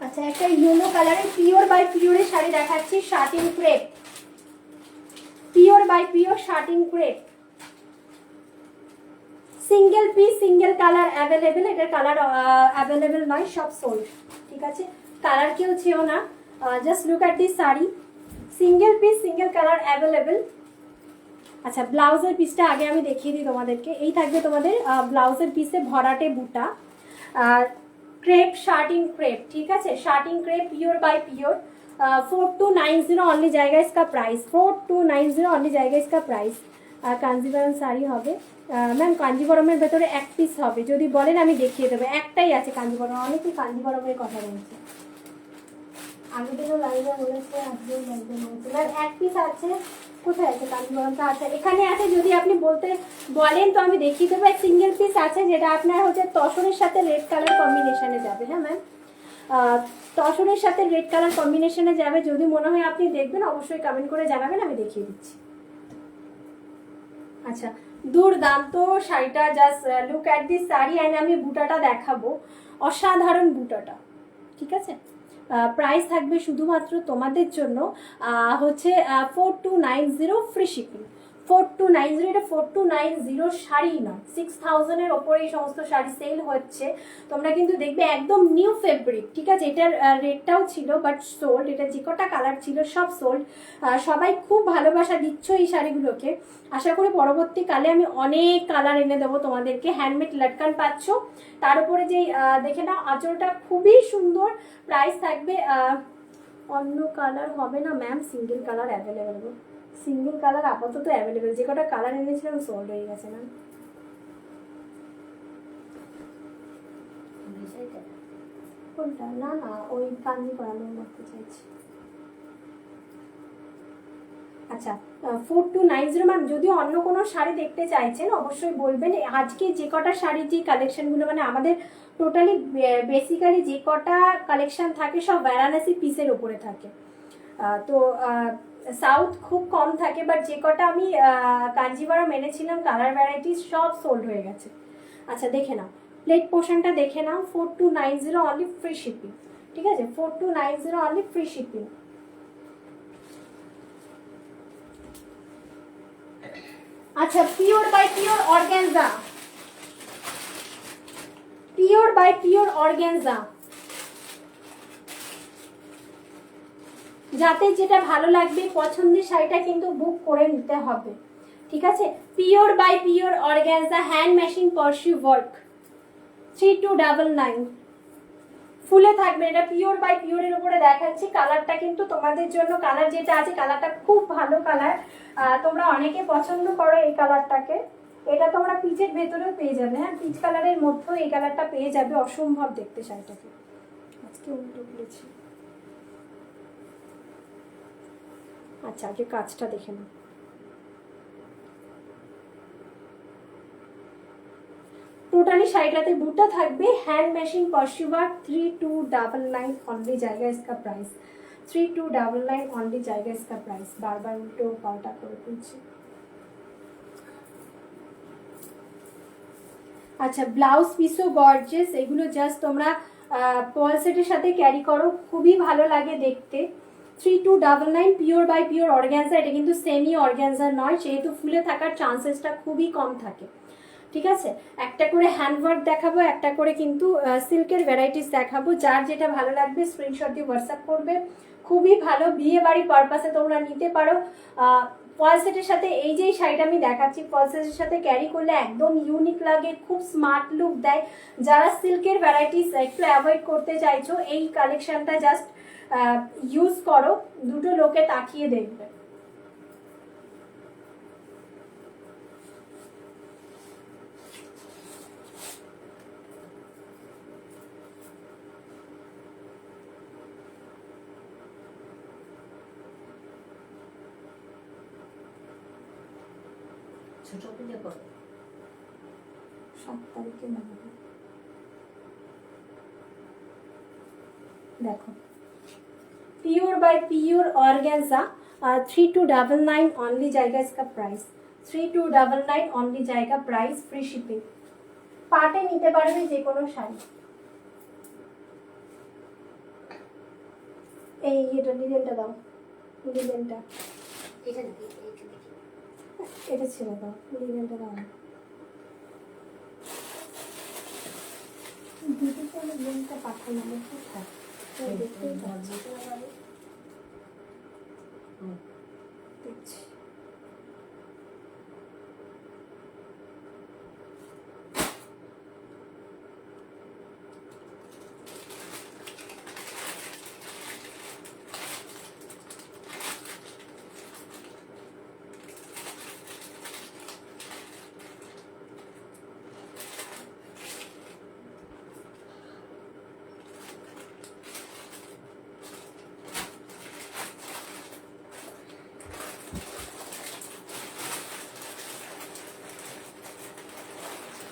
আচ্ছা, একটা ইয়েলো কালারের পিওর বাই পিওরের শাড়ি দেখাচ্ছি, satin crepe, pure by pure satin crepe, single piece single colour available. এটার কালার অ্যাভেলেবেল নয়, সব সোল্ড, ঠিক আছে, কালার কেউ ছিল না। Just look at this sari, single piece single colour available. আচ্ছা, ব্লাউজের পিসটা আগে আমি দেখিয়ে দিই তোমাদেরকে। এই থাকবে তোমাদের ব্লাউজের পিসে ভরাটে বুটা, ক্রেপ, শার্টিং ক্রেप, ठीक है, shirting crepe pure by pure, 4290 only জায়গা इसका प्राइस, 4290 অনলি জায়গা इसका प्राइस। কাঞ্জিবরম শাড়ি হবে ম্যাম, কাঞ্জিবরমের ভেতরে এক পিস হবে, যদি বলেন আমি দেখিয়ে দেবো। একটাই আছে কাঞ্জিবরম, অনেকেই কাঞ্জিবরমের কথা বলছে, আগের দিনও লাইভে বলেছে, আজকেও লাইভে বলেছে ম্যাম এক পিস আছে। কোথায় আছে কাঞ্জিবরমটা? আছে, এখানে আছে, যদি আপনি বলতে বলেন তো আমি দেখিয়ে দেবো। এক সিঙ্গেল পিস আছে, যেটা আপনার হচ্ছে তসরের সাথে রেড কালার কম্বিনেশনে যাবে। হ্যাঁ ম্যাম, তসরের সাথে রেড কালার কম্বিনেশনে যাবে, যদি মনে হয় আপনি দেখবেন অবশ্যই কমেন্ট করে জানাবেন, আমি দেখিয়ে দিচ্ছি। আচ্ছা, দুর্দান্ত শাড়িটা, just look at this sari and আমি বুটাটা দেখাবো, অসাধারণ বুটাটা, ঠিক আছে। প্রাইস থাকবে শুধুমাত্র তোমাদের জন্য হচ্ছে 4290 ফ্রি শিপিং, 4290। এটা 4290 শাড়ি নয়, 6000-এর ওপরে এই সমস্ত শাড়ি সেল হচ্ছে। তোমরা কিন্তু দেখবে একদম নিউ ফেব্রিক, ঠিক আছে, এটার রেটটাও ছিল বাট সোল্ড, এটা যে কটা কালার ছিল সব সোল্ড। সবাই খুব ভালোবাসা দিচ্ছ এই শাড়িগুলোকে, আশা করি পরবর্তীকালে আমি অনেক কালার এনে দেবো তোমাদেরকে। হ্যান্ডমেড লটকান পাচ্ছ, তার উপরে যে দেখে নাও আঁচলটা খুবই সুন্দর। প্রাইস থাকবে অন্য কালার হবে না ma'am, single colour available, single colour আপাতত অ্যাভেলেবেল, যে কটা কালার এনেছিলাম সোল্ড হয়ে গেছে ম্যাম। কোনটা? না না, ওই কাঞ্জি করানো করতে চাইছি। আচ্ছা, 4290 ম্যাম, যদি অন্য কোনো শাড়ি দেখতে চাইছেন অবশ্যই বলবেন। আজকে যে কটা শাড়ির যে কালেকশনগুলো, মানে আমাদের টোটালি বেসিক্যালি যে কটা কালেকশন থাকে সব বারাণসী পিসের ওপরে থাকে, তো সাউথ খুব কম থাকে, বাট যে কটা আমি কাঞ্জিভারম এনেছিলাম কালার ভ্যারাইটিস সব সোল্ড হয়ে গেছে। আচ্ছা, দেখে নাও প্লেট পোর্শনটা, দেখে নাও, 4290 অনলি ফ্রি শিপিং, ঠিক আছে, 4290 অনলি ফ্রি শিপিং। আচ্ছা, pure by pure organza, pure by pure organza, যাতে যেটা ভালো লাগবে পছন্দের শাড়িটা কিন্তু বুক করে নিতে হবে, ঠিক আছে। Pure by pure organza, hand machine Parsi work, 3299, ফুলে থাকবে। এটা পিওর বাই পিওরের উপরে দেখাচ্ছি। কালারটা কিন্তু তোমাদের জন্য, কালার যেটা আছে কালারটা খুব ভালো কালার, তোমরা অনেকে পছন্দ করো এই কালারটাকে। এটা তোমরা পিচের ভেতরেও পেয়ে যাবে, হ্যাঁ পিচ কালারের মধ্যেও এই কালারটা পেয়ে যাবে। অসম্ভব দেখতে শাড়িটাকে। আজকে উল্টো খুলেছি। আচ্ছা আগে কাজটা দেখে নাও। টোটালি শাড়িটাতে বুটা থাকবে, हैंड मैचिंग पर्शियो वर्क 3299 ओनली जाएगा इसका प्राइस। 3299 ओनली जाएगा इसका प्राइस। बार बार उल्टो पाल्टा করে দিচ্ছি। আচ্ছা ব্লাউজ পিসও গর্জিয়াস, এগুলো জাস্ট তোমরা পার্ল সেটের সাথে ক্যারি করো, খুবই ভালো লাগে দেখতে। 3299 পিওর বাই পিওর অর্গ্যানজা। এটা কিন্তু সেমি অর্গ্যানজা নয়, যেহেতু ফুলে থাকার চান্সেসটা খুবই কম থাকে। ঠিক আছে, একটা করে হ্যান্ডওয়ার্ক দেখাবো, একটা করে কিন্তু সিল্কের ভ্যারাইটিস দেখাবো। যার যেটা ভালো লাগবে স্ক্রিনশট দিয়ে হোয়াটসঅ্যাপ করবে। খুবই ভালো, বিয়ে বাড়ি পারপাসে তোমরা নিতে পারো। ফল সেটের সাথে এই যে শাড়িটা আমি দেখাচ্ছি, ফল সেটের সাথে ক্যারি করলে একদম ইউনিক লাগে, খুব স্মার্ট লুক দেয়। যারা সিল্কের ভ্যারাইটিস একটু অ্যাভয়েড করতে চাইছো, এই কালেকশনটা জাস্ট ইউজ করো, দুটো লোকে তাকিয়ে দেখবে। ছোট পিলে করো 7 তারিখে লাগাবো। দেখো pure by pure organza 3299 only जाएगा इसका प्राइस। 3299 ओनली जाएगा प्राइस, फ्री शिपिंग। পাটে নিতে পারবে যে কোনো শাড়ি। এই এটা ডিজাইনটা দাও, ডিজাইনটা এটা নাকি এইটা দেখি এটা ছেড়ে দাও, ডিজাইনটা দাও। দিদি তো লিঙ্কটা পাঠালাম, কোথায় দেখতেই পাচ্ছি। দেখছি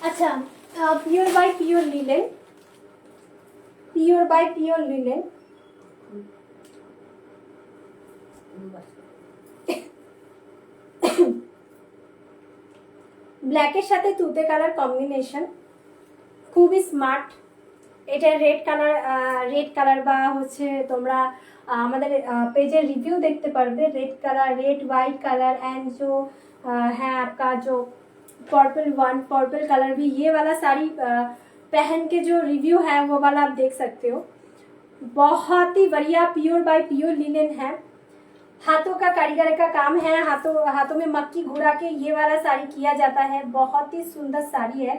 अच्छा pure by pure linen, pure by pure linen. ব্ল্যাকের সাথে তুতে কালার কম্বিনেশন, খুবই স্মার্ট। এটা রেড কালার বা হচ্ছে তোমরা আমাদের पेजेर रिव्यू देखते पारबे। Red colour, red white colour and जो है आपका जो पर्पल कलर भी, ये वाला साड़ी पहन के जो रिव्यू है वो वाला आप देख सकते हो। बहुत ही बढ़िया प्योर बाय प्योर लिनेन है। हाथों का कारीगर का काम है, हाथों में मक्खी घुरा के ये वाला साड़ी किया जाता है। बहुत ही सुंदर साड़ी है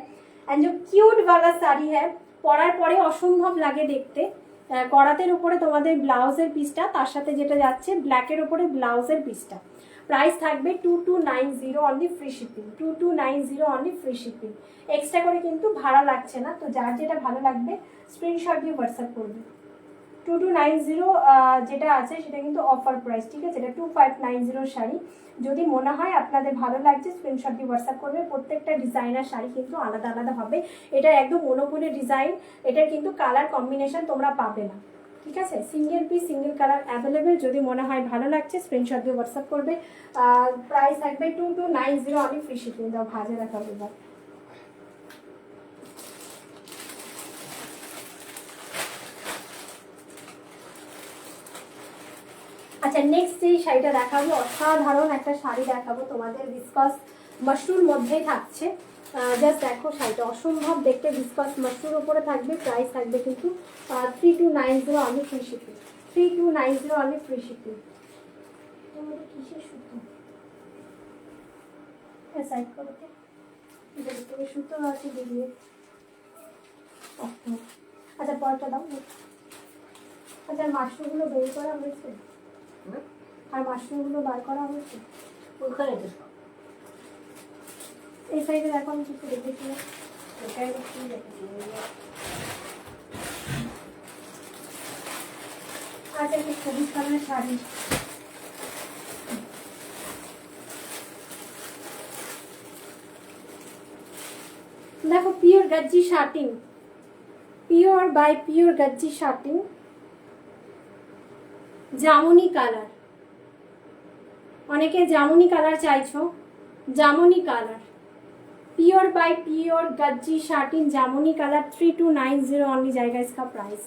एंड जो क्यूट वाला साड़ी है, পরার পরে অসম্ভব লাগে দেখতে। করাতের উপরে তোমাদের ব্লাউজের পিসটা, তার সাথে যেটা যাচ্ছে ব্ল্যাকের উপরে ব্লাউজের পিসটা। প্রাইস থাকবে 2290 only, free shipping. 2290 only, free shipping. Extra করে কিন্তু ভাড়া লাগছে না। তো যার যেটা ভালো লাগবে স্ক্রিনশট দিয়ে হোয়াটসঅ্যাপ করবে। 2290 যেটা আছে সেটা কিন্তু অফার প্রাইস, ঠিক আছে। এটা 2590 শাড়ি। যদি মনে হয় আপনাদের ভালো লাগছে স্ক্রিনশট দিয়ে হোয়াটসঅ্যাপ করবে। প্রত্যেকটা ডিজাইনার শাড়ি কিন্তু আলাদা আলাদা হবে। এটা একদম মনোপুলের ডিজাইন, এটার কিন্তু কালার কম্বিনেশন তোমরা পাবে না, ঠিক আছে। Single piece single colour available. যদি মনে হয় ভালো লাগছে স্ক্রিনশট দিয়ে হোয়াটসঅ্যাপ করবে। প্রাইস থাকবে 2290 অনলি, ফ্রি শিপিং। দাও ভাজে দেখাবো এবার। আচ্ছা নেক্সট যে শাড়িটা দেখাবো, অসাধারণ একটা শাড়ি দেখাবো তোমাদের। ভিসকাস মাশরুর মধ্যেই থাকছে। জাস্ট দেখো শাড়িটা অসম্ভব দেখতে, ভিসকাস মাশরুর উপরে থাকবে। প্রাইস থাকবে কিন্তু 3290 only, free shipping. 3290 only, free shipping. কিসের সুতো সাইড করো তো, সুতো আছে বেরিয়ে। আচ্ছা পরটা দাও। আচ্ছা মাশরুমগুলো বের করা হয়েছে? হুম? আর মাশরুমগুলো বার করা হয়েছে? ওখানে তো সব এই সাইডে দেখো আমি কিছু দেখেছিলাম। ওটাই কি দেখেছি আচ্ছা একটা সবুজ কালারের শাড়ি। দেখো pure Gajji satin, pure by pure Gajji satin, জামুনি কালার। অনেকে জামুনি কালার চাইছো, জামুনি colour, pure by pure Gajji satin जामुनी कलर 3290 ओनली जाएगा इसका प्राइस।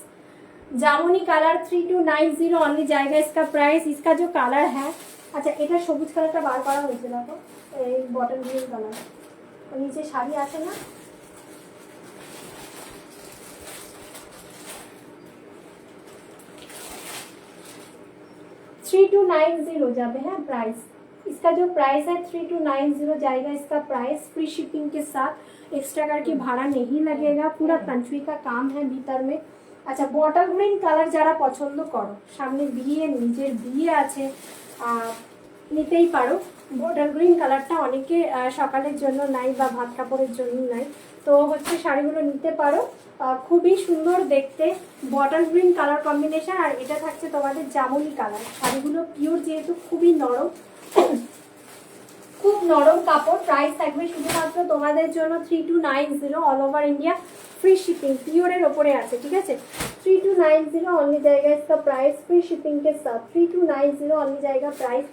जामुनी कलर 3290 ओनली जाएगा इसका प्राइस। इसका जो कलर है, अच्छा এটা সবুজ কালারটা বার করা হয়েছে দেখো, এই বটল গ্রিন কালার, নিচে শাড়ি আছে না, थ्री टू नाइन जीरो जाबे है प्राइस। इसका जो प्राइस है 3290 जाएगा इसका प्राइस, फ्री शिपिंग के साथ, एक्स्ट्रा करके भाड़ा नहीं लगेगा, पूरा कंट्री का काम है भीतर में। अच्छा बटल ग्रीन কালার যারা পছন্দ করো, সামনে বিয়ে, নিজের বিয়ে আছে, নিতেই পারো। বটল গ্রিন কালারটা অনেকে সকালের জন্য নাই বা ভাত কাপড়ের জন্য নাই, তো হচ্ছে শাড়িগুলো নিতে পারো। খুবই সুন্দর দেখতে বটল গ্রিন কালার কম্বিনেশন, আর এটা থাকছে তোমাদের জামুনি কালার। শাড়িগুলো পিওর যেহেতু খুবই নরম, খুব নরম কাপড়। প্রাইস থাকবে শুধুমাত্র তোমাদের জন্য 3290 all over India, free shipping, পিওরের ওপরে আছে, ঠিক আছে। 3290 ओनली जाएगा इसका प्राइस, फ्री शिपिंग के साथ 3290 ओनली जाएगा प्राइस,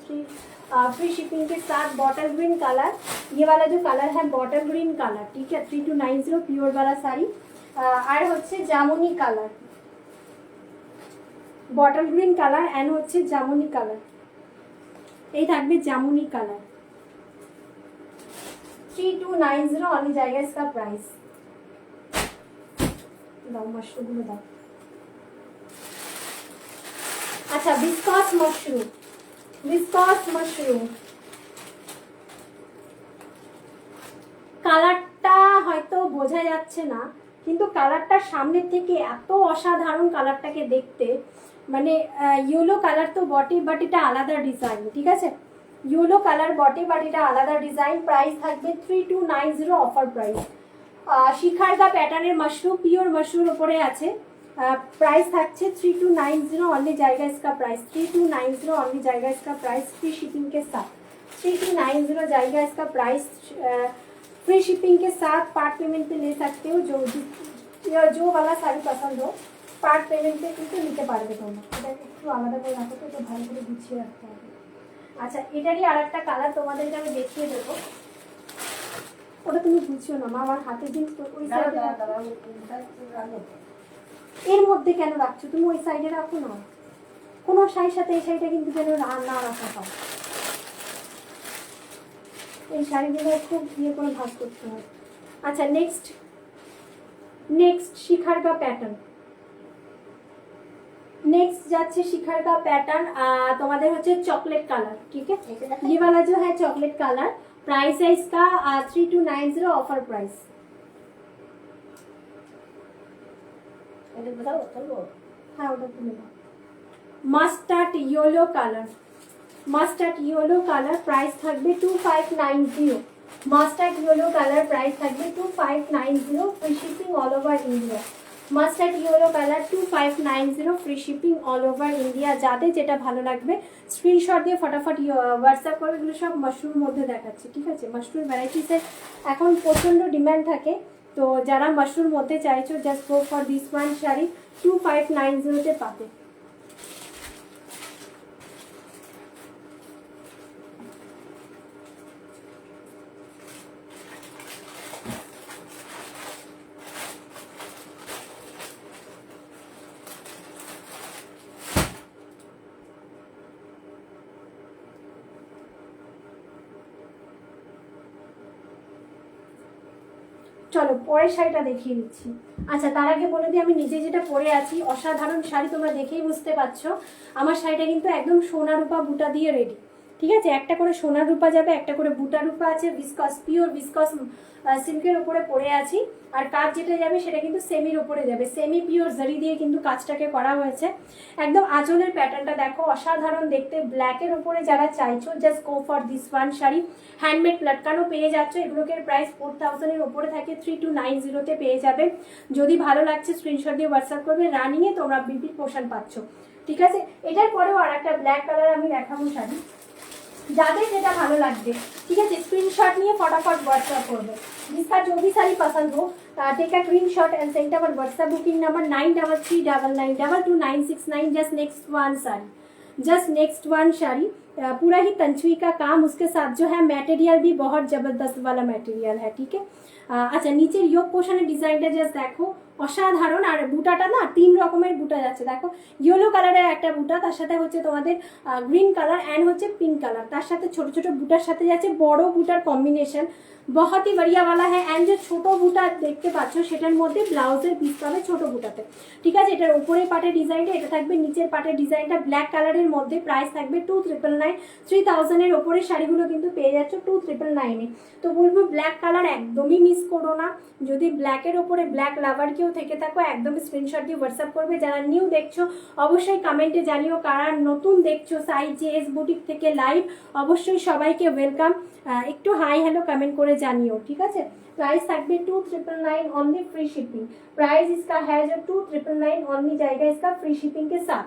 फ्री शिपिंग के साथ। बॉटल ग्रीन कलर, ये वाला जो कलर है बॉटल ग्रीन कलर, ठीक है, 3290 পিওর वाला শাড়ি। আর হচ্ছে জামুনি colour, bottle green colour and হচ্ছে জামুনি কালার, এই থাকবে জামুনি কালার। 3290 ओनली जाएगा इसका प्राइस। दाओ मशरूम में दाओ। अच्छा विस्कॉस मशरूम, विस्कॉस मशरूम কালারটা হয়তো বোঝা যাচ্ছে না, কিন্তু কালারটা সামনের থেকে এত অসাধারণ কালারটাকে দেখতে, মানে ইয়েলো কালার তো বটে, বাট এটা আলাদা ডিজাইন, ঠিক আছে। ইয়েলো কালার বটে, বাট এটা আলাদা ডিজাইন। প্রাইস থাকবে 3290 অফার প্রাইস। শিখারগা প্যাটার্নের মাশরুম, পিওর মাশরুমের উপরে আছে। प्राइस থাকছে 3290 ओनली जाएगा इसका प्राइस, 3290 ओनली जाएगा इसका प्राइस, फ्री शिपिंग के साथ 3290 जाएगा इसका प्राइस, फ्री शिपिंग के साथ। पार्ट पेमेंट पे ले सकते हो, जो वाला साड़ी पसंद हो पार्ट पेमेंट पे কিন্তু নিতে পারবে তোমরা। এটা একটু আলাদা করে রাখো তো, ভালো করে গুছিয়ে রাখতে হবে। আচ্ছা এটারই আরেকটা কালার তোমাদেরকে আমি দেখিয়ে দেবো, ওটা তুমি বুঝছো না, আমার হাতে জিনিস ওই সাইডে এর মধ্যে কেন রাখছো তুমি, ওই সাইডে রাখো না, কোনো শাড়ির সাথে এই শাড়িটা কিন্তু যেন না রাখা হয়। এই শাড়িগুলো খুব ইয়ে করে ভাগ করতে হয়। আচ্ছা নেক্সট, নেক্সট শিখারগা প্যাটার্ন, नेक्स्ट जाच्छे शिखारगा पैटर्न, तुम्हारे होच्छे चॉकलेट कलर, ठीक है। ये वाला जो है चॉकलेट कलर, प्राइस है इसका 3290 ऑफर प्राइस। हाँ ওটা তুলে দাও। Mustard yellow colour, mustard yellow colour, price থাকবে 2590। মাস্টার্ড ইয়েলো কালার প্রাইস থাকবে 2590, free shipping all over India. Mustard yellow colour 2590, free shipping all over India. যাদের যেটা ভালো লাগবে স্ক্রিনশট দিয়ে ফটাফট হোয়াটসঅ্যাপ করে, এগুলো সব মাশরুমের মধ্যে দেখাচ্ছি, ঠিক আছে। মাশরুম ভ্যারাইটিসের এখন প্রচণ্ড ডিমান্ড থাকে, তো যারা মাশরুম মধ্যে চাইছো just go for this one sari, 2590 পাবে। চলো পরের শাড়িটা দেখিয়ে দিচ্ছি। আচ্ছা তার আগে বলে দিই আমি নিজে যেটা পরে আছি, অসাধারণ শাড়ি, তোমরা দেখেই বুঝতে পারছো। আমার শাড়িটা কিন্তু একদম সোনা রূপা বুটা দিয়ে রেডি, ঠিক আছে, একটা করে সোনার রূপা যাবে, একটা করে বুটা রূপা আছে, ভিসকস পিওর ভিসকস সিল্কের উপরে পরে আছি। আর কাজ যেটা যাবে সেটা কিন্তু সেমির উপরে যাবে, সেমি পিওর জারি দিয়ে কিন্তু কাজটাকে করা হয়েছে। একদম আঁচলের প্যাটার্নটা দেখো অসাধারণ দেখতে, ব্ল্যাকের উপরে যারা চাইছো just go for this one sari. Handmade লটকানো পেয়ে যাচ্ছ, এগুলোকে প্রাইস 4000 এর উপরে থাকে, 3290 পেয়ে যাবে। যদি ভালো লাগছে স্ক্রিনশট দিয়ে হোয়াটসঅ্যাপ করবে, রানিংয়ে তোমরা বিপি পোর্শন পাচ্ছ। ঠিক আছে, এটার পরেও আর একটা ব্ল্যাক কালার আমি দেখাবো শাড়ি, যাদের যেটা ভালো লাগবে। ঠিক আছে, স্ক্রিনশট নিয়ে फटाफट व्हाट्सएप করবে। जिसका जो भी साड़ी पसंद हो take a screenshot and send our WhatsApp booking number 9339922969। Just next one sari, just next one sari पूरा ही तंचुई का काम, उसके साथ जो है मटेरियल भी बहुत जबरदस्त वाला मटेरियल है। ठीक है, আচ্ছা নিচের ইয়োগ পোর্শনের ডিজাইনটা জাস্ট দেখো অসাধারণ। আর বুটাটা না 3 রকমের বুটা যাচ্ছে, দেখো ইয়েলো কালারের একটা বুটা, তার সাথে হচ্ছে তোমাদের গ্রিন কালার অ্যান্ড হচ্ছে পিঙ্ক কালার, তার সাথে ছোট ছোট বুটার সাথে যাচ্ছে বড় বুটার কম্বিনেশন, बहुत ही बढ़िया वाला है। एंड जो ছোট বুটা দেখতে পাচ্ছ সেটার মধ্যে ব্লাউজের পিস পাবে ছোট বুটাতে। ঠিক আছে, এটার উপরের পাটের ডিজাইনটা এটা থাকবে, নিচের পাটের ডিজাইনটা ব্ল্যাক কালারের মধ্যে, প্রাইস থাকবে 2999। 3000 এর উপরে শাড়িগুলো কিন্তু পেয়ে যাচ্ছ 2999 এ। তো বলবো ব্ল্যাক কালার একদমই মিস করো না। যদি ব্ল্যাকের ওপরে ব্ল্যাক লাভার কেউ থেকে থাকো একদম স্ক্রিনশট দিয়ে হোয়াটসঅ্যাপ করবে। যারা নিউ দেখছো অবশ্যই কমেন্টে জানিও, কারা নতুন দেখছো সাই জেএস বুটিক থেকে লাইভ, অবশ্যই সবাইকে ওয়েলকাম। একটু হাই হ্যালো কমেন্ট করে জানিও। ঠিক আছে, प्राइस থাকবে 2999 ओनली फ्री शिपिंग। प्राइस इसका है जो 2999 ओनली जाएगा इसका फ्री शिपिंग के साथ।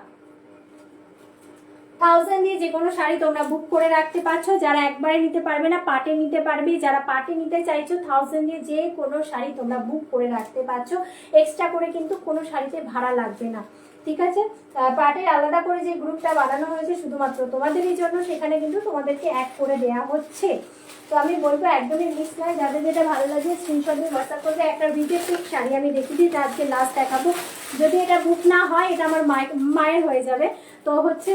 1000 দিয়ে যে কোনো শাড়ি তোমরা বুক করে রাখতে পারছো, যারা একবারে নিতে পারবে না পাটে নিতে পারবে, যারা পাটে নিতে চাইছো 1000 দিয়ে যে কোনো শাড়ি তোমরা বুক করে রাখতে পারছো, এক্সট্রা করে কিন্তু কোনো শাড়িতে ভাড়া লাগবে না। ঠিক আছে, পাটের আলাদা করে যে গ্রুপটা বানানো হয়েছে শুধুমাত্র তোমাদেরই জন্য, সেখানে কিন্তু তোমাদেরকে অ্যাড করে দেওয়া হচ্ছে। তো আমি বলবো একদমই মিস নয়, যাদের যেটা ভালো লাগে স্ক্রিনশট দিয়ে হোয়াটসঅ্যাপ করবে। একটা রিজেক্টেড শাড়ি আমি দেখিয়ে দিই, এটা আজকে লাস্ট দেখাবো, যদি এটা বুক না হয় এটা আমার মায়ের হয়ে যাবে। তো হচ্ছে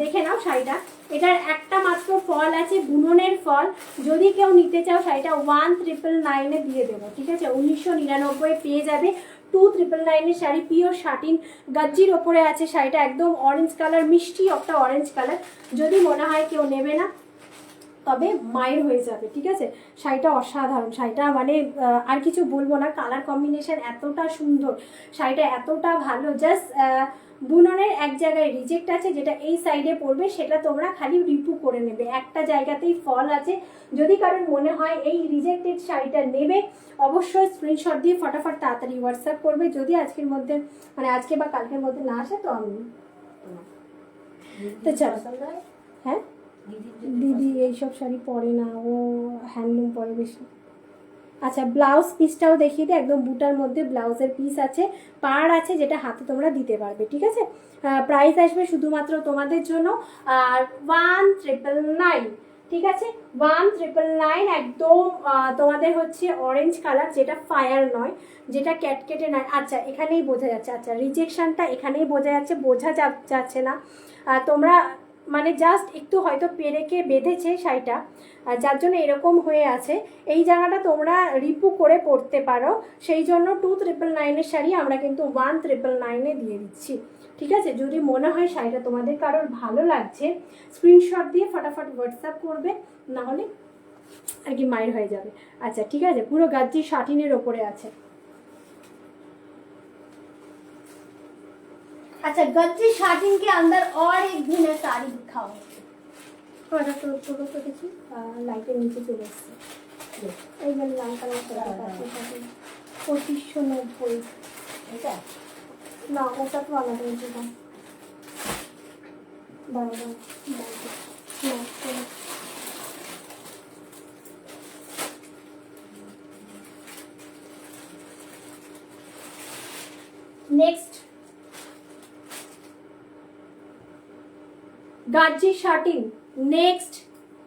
দেখে নাও শাড়িটা, এটার একটা মাত্র ফল আছে, বুননের ফল। যদি কেউ নিতে চাও শাড়িটা 1999 দিয়ে দেবো। ঠিক আছে, 1999 পেয়ে যাবে। 2999 শাড়ি, পিওর শাটিন গাজ্জির ওপরে আছে শাড়িটা, একদম অরেঞ্জ কালার, মিষ্টি একটা অরেঞ্জ কালার। যদি মনে হয় কেউ নেবে না তবে মায়ের হয়ে যাবে। ঠিক আছে, শাড়িটা অসাধারণ, শাড়িটা মানে আর কিছু বলবো না, কালার কম্বিনেশন এতটা সুন্দর, শাড়িটা এতটা ভালো। জাস্ট বুননের এক জায়গায় রিজেক্ট আছে, যেটা এই সাইডে পড়বে সেটা তোমরা খালি রিপু করে নেবে, একটা জায়গাতেই ফল আছে। যদি কারোর মনে হয় এই রিজেক্টেড শাড়িটা নেবে অবশ্যই স্ক্রিনশট দিয়ে ফটাফট তাড়াতাড়ি হোয়াটসঅ্যাপ করবে। যদি আজকের মধ্যে মানে আজকে বা কালকের মধ্যে না আসে তো আমি তো চলো। হ্যাঁ দিদি এইসব শাড়ি পরে না, ও হ্যান্ডলুম পরে বেশি। আচ্ছা ব্লাউজ পিসটাও দেখিয়ে দিই, একদম বুটার মধ্যে ব্লাউজের পিস আছে, পাড় আছে, যেটা হাতে তোমরা দিতে পারবে। ঠিক আছে, প্রাইস আসবে শুধুমাত্র তোমাদের জন্য আর 1999। ঠিক আছে, 1999 একদম তোমাদের হচ্ছে অরেঞ্জ কালার, যেটা ফায়ার নয়, যেটা ক্যাটকেটে নয়। আচ্ছা এখানেই বোঝা যাচ্ছে, আচ্ছা রিজেকশনটা এখানেই বোঝা যাচ্ছে, বোঝা যাচ্ছে না তোমরা মানে জাস্ট একটু হয়তো পেরেকে বেঁধেছে শাড়িটা, যার জন্য এরকম হয়ে আছে। এই জায়গাটা তোমরা রিপু করে পরতে পারো, সেই জন্য 2999 শাড়ি আমরা কিন্তু 1999 দিয়ে দিচ্ছি। ঠিক আছে, যদি মনে হয় শাড়িটা তোমাদের কারোর ভালো লাগছে স্ক্রিনশট দিয়ে ফটাফট হোয়াটসঅ্যাপ করবে, না হলে আর কি মায়ের হয়ে যাবে। আচ্ছা ঠিক আছে, পুরো গাজ্জি শাটিনের ওপরে আছে। अच्छा गज्जी शाटिन के अंदर और एक भी मैं साड़ी दिखाओ। थोड़ा तो छोड़ो तो देखी लाइटेर नीचे चले एসছে, এইবার লাল কালার করে আছে শাড়ি 2590। এটা না ওটা তো আলাদা হয়েছে, দাঁড়াও next Gajji satin. Next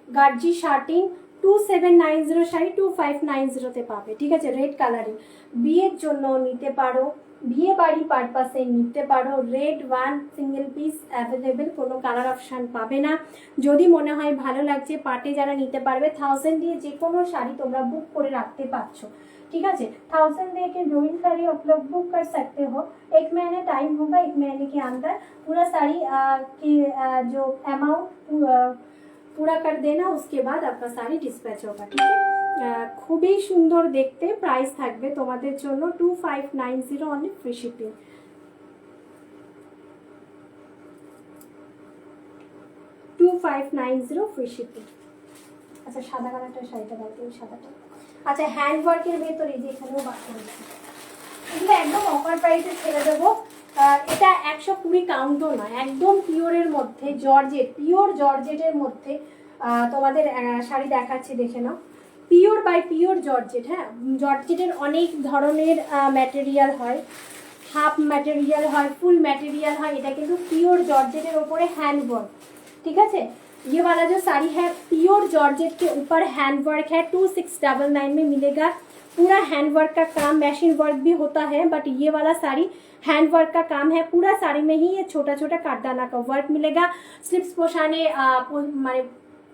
Gajji satin 2790 sari 2590 পাবে। ঠিক আছে, রেড কালারিং, বিয়ের জন্য নিতে পারো, বিয়ে বাড়ি পারপাসে নিতে পারো। Red one single piece available, কোনো কালার অপশান পাবে না। যদি মনে হয় ভালো লাগছে পাটে যারা নিতে পারবে 1000 দিয়ে যে কোনো শাড়ি তোমরা বুক করে রাখতে পারছো। ठीक है, 1000 दे के ड्यूइंग साड़ी आप लोग बुक कर सकते हो। 1 महीने टाइम होगा, 1 महीने के अंदर पूरा साड़ी की जो अमाउंट पूरा कर देना, उसके बाद आपका साड़ी डिस्पैच होगा, ठीक है। খুবই সুন্দর দেখতে। প্রাইস থাকবে তোমাদের জন্য 2590 only, free shipping. Free shipping. আচ্ছা সাদা কালারটা শাড়িটা দাও তো, সাদাটা। আচ্ছা হ্যান্ড ওয়ার্কের ভেতরে যে এখানেও বাকি আছে, এগুলো একদম অফার প্রাইসে ছেড়ে দেবো। এটা 120 কাউন্টও না, একদম পিওরের মধ্যে জর্জেট, পিওর জর্জেটের মধ্যে তোমাদের শাড়ি দেখাচ্ছি, দেখে নাও। Pure by pure georgette. হ্যাঁ, জর্জেটের অনেক ধরনের ম্যাটেরিয়াল হয়, হাফ ম্যাটেরিয়াল হয়, ফুল ম্যাटेरियल হয়, এটা কিন্তু পিওর জর্জেটের ওপরে हैंड वर्क, ठीक है। ये वाला जो साड़ी है प्योर जॉर्जेट के ऊपर हैंड वर्क है, 2699 में मिलेगा। पूरा हैंड वर्क का काम, मशीन वर्क भी होता है, बट ये वाला साड़ी हैंड वर्क का काम है। पूरा साड़ी में ही ये छोटा छोटा काटदाना का वर्क मिलेगा। स्लिप्स पोशाने माने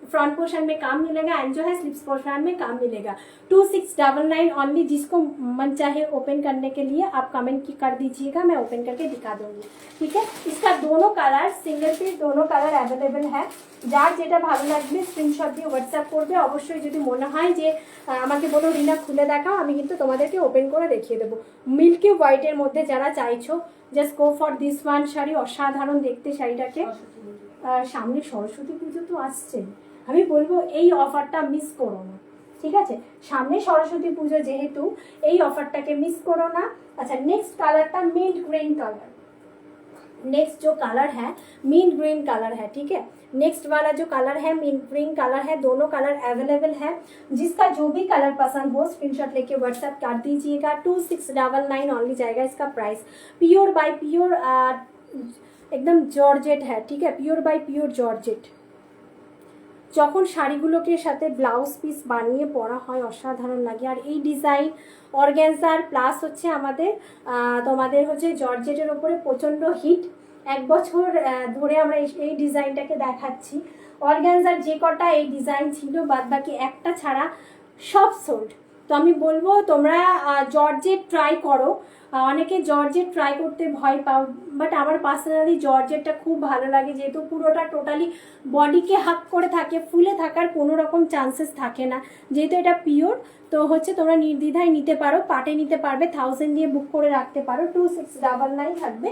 फ्रंट पोर्शन में काम मिलेगा, एंड जो है स्लिप्स पोर्शन में काम मिलेगा। 2699 ओनली। जिसको मन चाहे ओपन करने के लिए आप कमेंट की कर दीजिएगा, मैं ओपन करके दिखा दूंगी, ठीक है। इसका दोनों कलर, सिंगल पीस दोनों कलर अवेलेबल है। যার যেটা ভালো লাগবে স্ক্রিনশট দিয়ে হোয়াটসঅ্যাপ করবে। অবশ্যই যদি মনে হয় যে আমাকে বলো রিনা খুলে দেখাও, আমি কিন্তু তোমাদেরকে ওপেন করে দেখিয়ে দেবো। মিল্কি হোয়াইটের মধ্যে যারা চাইছো, just go for this one. Sari অসাধারণ দেখতে শাড়িটাকে। সামনে সরস্বতী পুজো তো আসছে, আমি বলবো এই অফারটা মিস করো না, ঠিক আছে। সামনে সরস্বতী পুজো যেহেতু, এই অফারটাকে মিস করো না। अच्छा नेक्स्ट कलरটা मिंट ग्रीन कलर। नेक्स्ट जो कलर है मिंट ग्रीन कलर है, ठीक है। नेक्स्ट वाला जो कलर है मिंट ग्रीन कलर है। दोनों कलर अवेलेबल है। जिसका जो भी कलर पसंद हो स्क्रीनशॉट लेके व्हाट्सएप कर दीजिएगा। 2699 ओनली जाएगा इसका प्राइस। प्योर बाय प्योर एकदम जॉर्जेट है, ठीक है। Pure by pure georgette. যখন শাড়িগুলোকে সাথে ব্লাউজ পিস বানিয়ে পরা হয় অসাধারণ লাগে। আর এই ডিজাইন অর্গ্যানজার প্লাস হচ্ছে আমাদের তোমাদের হচ্ছে জর্জেটের ওপরে প্রচণ্ড হিট। 1 বছর ধরে আমরা এই ডিজাইনটাকে দেখাচ্ছি। অর্গ্যানজার যে কটা এই ডিজাইন ছিল বাদ বাকি একটা ছাড়া সব সোল্ড। তো আমি বলবো তোমরা জর্জেট ট্রাই করো। অনেকে জর্জেট ট্রাই করতে ভয় পাও, বাট আমার পার্সোনালি জর্জেটটা খুব ভালো লাগে, যেহেতু পুরোটা টোটালি বডিকে হাক করে থাকে, ফুলে থাকার কোনো রকম চান্সেস থাকে না, যেহেতু এটা পিওর। তো হচ্ছে তোমরা নির্দ্বিধায় নিতে পারো, পাটে নিতে পারবে, 1000 দিয়ে বুক করে রাখতে পারো। 2699 থাকবে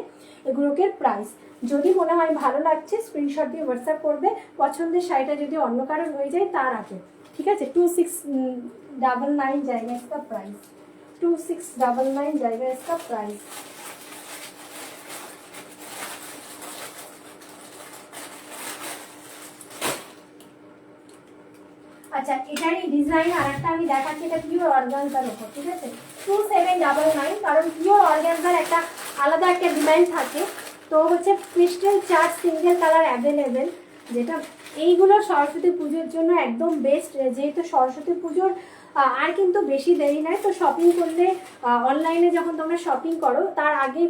এগুলোকে প্রাইস। যদি মনে হয় ভালো লাগছে স্ক্রিনশট দিয়ে হোয়াটসঅ্যাপ করবে। পছন্দের শাড়িটা যদি অন্য কারোর হয়ে যায় তার আগে, ঠিক আছে। 2699 जाएगा इसका प्राइस। 2699 जाएगा इसका प्राइस। আচ্ছা এটারই ডিজাইন আর একটা আমি দেখাচ্ছি, এটা পিওর অর্গানজার উপর, ঠিক আছে। 2799। কারণ পিওর অর্গানজার একটা আলাদা একটা ডিমান্ড থাকে। তো হচ্ছে crystal chart single colour available, যেটা এইগুলো সরস্বতী পুজোর জন্য একদম বেস্ট। যেহেতু সরস্বতী পুজোর আর কিন্তু বেশি দেরি নাই, তো শপিং করলে অনলাইনে যখন তোমরা শপিং করো তার আগে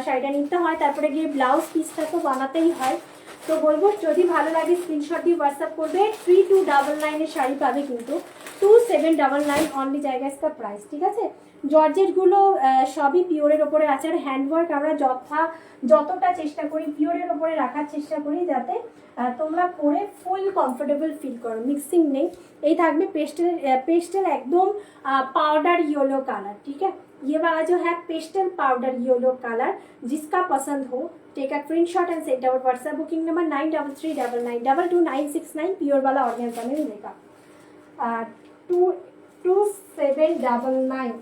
শাড়িটা নিতে হয়, তারপরে গিয়ে ব্লাউজ পিসটা তো বানাতেই হয়। তো বলবো যদি ভালো লাগে স্ক্রিনশট দিয়ে হোয়াটসঅ্যাপ করবে। 3299 শাড়ি পাবে কিন্তু 2799 অনলি জায়গা इसका প্রাইস, ঠিক আছে। জর্জেটগুলো সবই পিওরের ওপরে আছে। আর হ্যান্ডওয়ার্ক আমরা যতটা চেষ্টা করি পিওরের ওপরে রাখার চেষ্টা করি, যাতে তোমরা পরে ফুল কমফোর্টেবল ফিল করো, মিক্সিং নেই। এই থাকবে पेस्टल एकदम पाउडर येलो कलर, ठीक है। ये वाला जो है पेस्टल पाउडर येलो कलर, जिसका पसंद हो take a screenshot and send our WhatsApp booking number 933999222969। Pure वाला ऑर्गेन्जा में मिलेगा। 2799।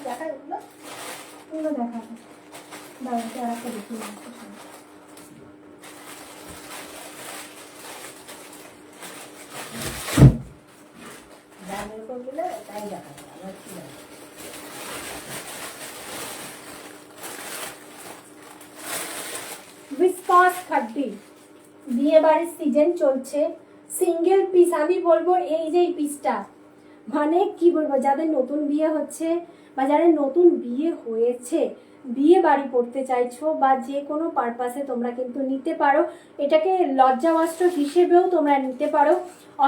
দেখা এগুলো এগুলো দেখা দাঁড়াতে আর একটা দেখি না। জানের উপর গেলে তাই দেখা যায়, আমার কি জানি। विस्कॉस खड्डी বিয়ে বাড়ির সিজন চলছে। সিঙ্গেল পিস আমি বলবো এই যে পিসটা, মানে কি বলবো, যাদের নতুন বিয়ে হচ্ছে বা যাদের নতুন বিয়ে হয়েছে, বিয়ে বাড়ি পড়তে চাইছো বা যে কোনো পারপাসে তোমরা কিন্তু নিতে পারো। এটাকে লজ্জা বস্ত্র হিসেবেও তোমরা নিতে পারো।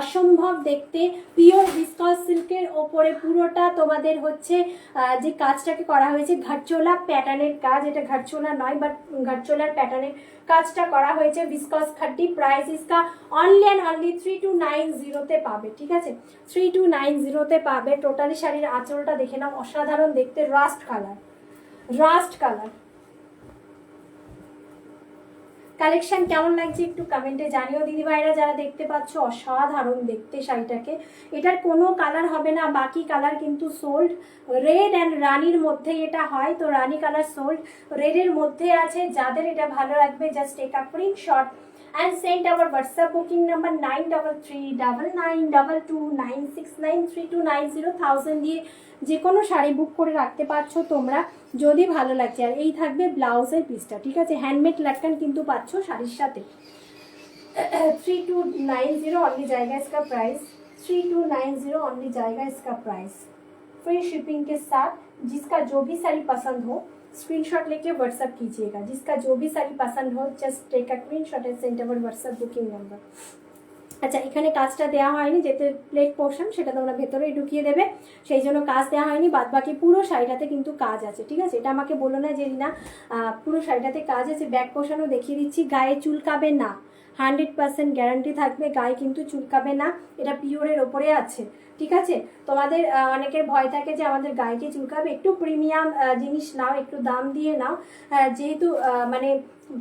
অসম্ভব দেখতে, পিওর ভিসকস সিল্কের ওপরে পুরোটা তোমাদের হচ্ছে যে কাজটাকে করা হয়েছে ঘাটচোলা প্যাটার্নের কাজ। এটা ঘাটচোলা নয়, বাট ঘাটচোলার প্যাটার্নের কাজটা করা হয়েছে। ভিসকস খাড্ডি। প্রাইস ইসকা অনলি অ্যান্ড অনলি 3290-তে পাবে। ঠিক আছে, 3290-তে পাবে। টোটালি শাড়ির আঁচলটা দেখে নাও, অসাধারণ দেখতে, rushed colour, rushed colour. Collection কেমন লাগছে একটু কমেন্টে জানিও দিদি ভাইরা যারা দেখতে পাচ্ছ। অসাধারণ দেখতে শাড়িটাকে। এটার কোনো কালার হবে না, বাকি কালার কিন্তু সোল্ড। রেড অ্যান্ড রানির মধ্যে এটা হয়, তো রানি কালার সোল্ড, রেডের মধ্যে আছে। যাদের এটা ভালো লাগবে just take a screenshot and send our WhatsApp booking number 93399296932900 দিয়ে যে কোনো শাড়ি বুক করে রাখতে পারছো তোমরা যদি ভালো লাগছে। আর এই থাকবে ব্লাউজের পিসটা। ঠিক আছে, হ্যান্ডমেড লাটকান কিন্তু পাচ্ছ শাড়ির সাথে। 3290 ओनली जाएगा इसका प्राइस, 3290 ओनली जाएगा इसका प्राइस, फ्री शिपिंग के साथ। जिसका जो भी साड़ी पसंद हो स्क्रीनशॉट लेके व्हाट्सअप कीजिएगा। जिसका जो भी साड़ी पसंद हो just take a screenshot and send our WhatsApp booking number. আচ্ছা, এখানে কাজটা দেওয়া হয়নি, যেতে প্লেট পোর্শন সেটা তোমরা ভেতরেই ঢুকিয়ে দেবে, সেই জন্য কাজ দেওয়া হয়নি। বাদ বাকি পুরো শাড়িটাতে কিন্তু কাজ আছে। ঠিক আছে, এটা আমাকে বলো না যে না পুরো শাড়িটাতে কাজ আছে। ব্যাক পোর্শনও দেখিয়ে দিচ্ছি। গায়ে চুলকাবে না, 100% গ্যারান্টি থাকবে, গায়ে কিন্তু চুলকাবে না। এটা পিওরের ওপরে আছে। ঠিক আছে, তোমাদের অনেকের ভয় থাকে যে আমাদের গায়ে চুলকাবে। একটু প্রিমিয়াম জিনিস নাও, একটু দাম দিয়ে নাও, যেহেতু মানে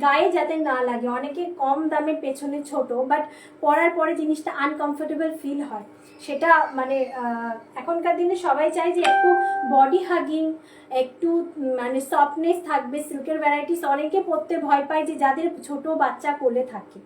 গায়ে যাতে না লাগে। অনেকে কম দামের পেছনে ছোট, বাট পরার পরে জিনিসটা আনকমফোর্টেবল ফিল হয়। সেটা মানে এখনকার দিনে সবাই চায় যে একটু বডি হাগিং, একটু মানে সফটনেস থাকবে। সিল্কের ভ্যারাইটিস অনেকে পরতে ভয় পায়, যে যাদের ছোট বাচ্চা কোলে থাকে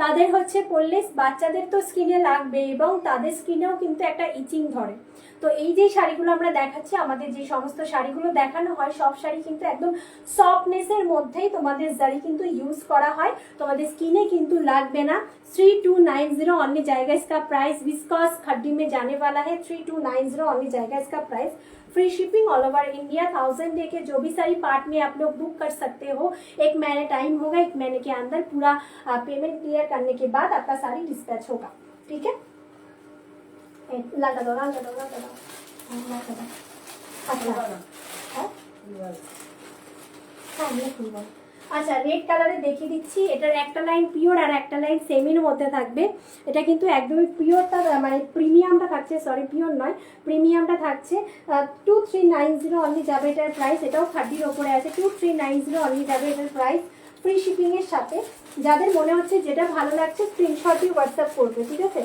তাদের হচ্ছে পরলে বাচ্চাদের তো স্কিনে লাগবে এবং তাদের স্কিনেও কিন্তু একটা ইচিং ধরে। তো এই যে শাড়িগুলো আমরা দেখাচ্ছি, আমাদের যে সমস্ত শাড়িগুলো দেখানো হয় সব শাড়ি কিন্তু একদম সফটনেসের মধ্যেই তোমাদের জারি কিন্তু ইউজ করা হয়, তোমাদের স্কিনে কিন্তু লাগবে না। 3290 ओनली जाएगा इसका प्राइस। विस्कॉस खड्डी में जाने वाला है। 3290 ओनली जाएगा इसका price. Free shipping all over India. 1000 day के जो भी सारी पार्ट में आप लोग बुक कर सकते हो। 1 महीने टाइम होगा, 1 महीने के अंदर पूरा पेमेंट क्लियर करने के बाद आपका साड़ी डिस्पैच होगा। ठीक है, लगा दो, लगा दो, लगा दो, लगा दो। अच्छा হ্যাঁ, আচ্ছা, রেড কালারে দেখিয়ে দিচ্ছি। এটার একটা লাইন পিওর আর একটা লাইন সেমির মধ্যে থাকবে। এটা কিন্তু একদমই পিওরটা মানে প্রিমিয়ামটা থাকছে, সরি পিওর নয়, প্রিমিয়ামটা থাকছে। 2390 অনলি যাবে এটার প্রাইস। এটাও খাড্ডির ওপরে আছে। 2390 অনলি যাবে এটার প্রাইস, ফ্রি শিপিংয়ের সাথে। যাদের মনে হচ্ছে যেটা ভালো লাগছে স্ক্রিনশট দিয়ে হোয়াটসঅ্যাপ করবে। ঠিক আছে,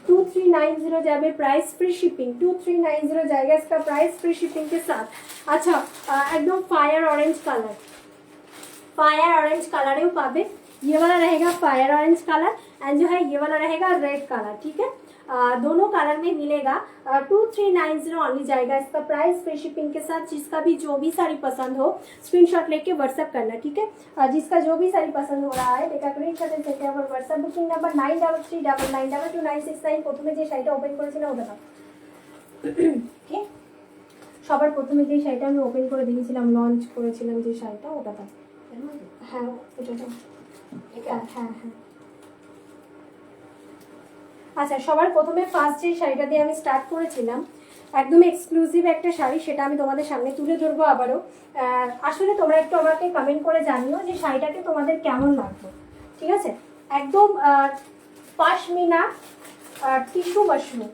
2390 যাবে প্রাইস, फ्री शिपिंग 2390 जाएगा इसका प्राइस फ्री शिपिंग के साथ। अच्छा, एकदम fire orange colour, fire orange colour पावे। ये वाला रहेगा फायर ऑरेंज कलर एंड जो है ये वाला रहेगा रेड कलर। ठीक है, दोनों कलर में मिलेगा। 2390 ऑनली जाएगा इसका प्राइस, फ्री शिपिंग के साथ। जिसका भी जो भी साड़ी पसंद हो स्क्रीनशॉट लेके व्हाट्सएप करना। ठीक है, जिसका जो भी साड़ी पसंद हो रहा है take screenshot and send our WhatsApp booking number 9339922969। প্রথমে যে শাড়িটা ওপেন করেছিলাম ওটা দাও। ওকে, সবার প্রথমে যে শাড়িটা আমি ওপেন করে দিয়েছিলাম, লঞ্চ করেছিলাম যে শাড়িটা, ওটা দাও। হ্যাঁ, এটা দাও। হ্যাঁ হ্যাঁ। আচ্ছা, সবার প্রথমে ফার্স্ট যে শাড়িটা দিয়ে আমি স্টার্ট করেছিলাম, একদম এক্সক্লুসিভ একটা শাড়ি, সেটা আমি তোমাদের সামনে তুলে ধরবো আবারও। আসলে তোমরা একটু আমাকে কমেন্ট করে জানিও যে শাড়িটাকে তোমাদের কেমন লাগলো। ঠিক আছে, একদম পাশমিনা টিস্যু মাশরুম।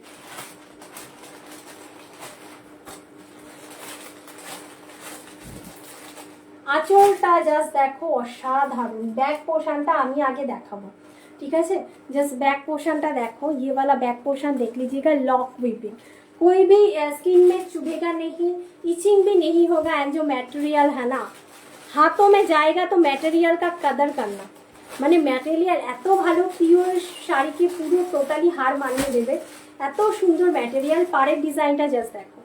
আঁচলটা জাস্ট দেখো, অসাধারণ। ব্যাক পোর্শনটা আমি আগে দেখাবো। ठीक है, जस्ट बैक पोर्शन टा देखो। ये वाला बैक पोर्शन देख लीजिएगा, लॉक वीपिंग, कोई भी स्किन में चुभेगा नहीं, इचिंग भी नहीं होगा। एंड जो मटेरियल है ना, हाथों में जाएगा तो मटेरियल का कदर करना। মানে ম্যাটেরিয়াল এত ভালো, পিওর শাড়িকে পুরো টোটালি হার মানিয়ে দেবে। এত সুন্দর ম্যাটেরিয়াল। পাড়ের ডিজাইনটা জাস্ট দেখো।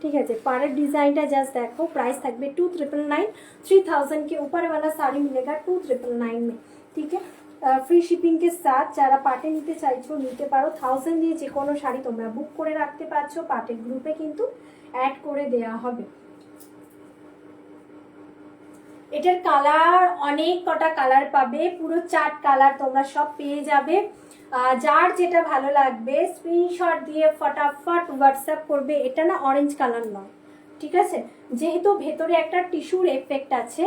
ठीक है, पाड़ेर डिजाइनটা জাস্ট দেখো। प्राइस থাকবে 2999। 3000 के ऊपर वाला साड़ी मिलेगा 2999 में। ठीक है, फ्री शिपिंग के साथ। যারা পাটে নিতে চাইছো নিতে পারো। 1000 দিয়ে যে কোনো শাড়ি তোমরা বুক করে রাখতে পারছো। পাটের গ্রুপে কিন্তু অ্যাড করে দেওয়া হবে। এটার কালার অনেক কটা কালার পাবে, পুরো 4 কালার তোমরা সব পেয়ে যাবে। যার যেটা ভালো লাগবে স্ক্রিনশট দিয়ে ফটাফট হোয়াটসঅ্যাপ করবে। এটা না অরেঞ্জ কালার নয়, ঠিক আছে, যেহেতু ভেতরে একটা টিস্যুর এফেক্ট আছে,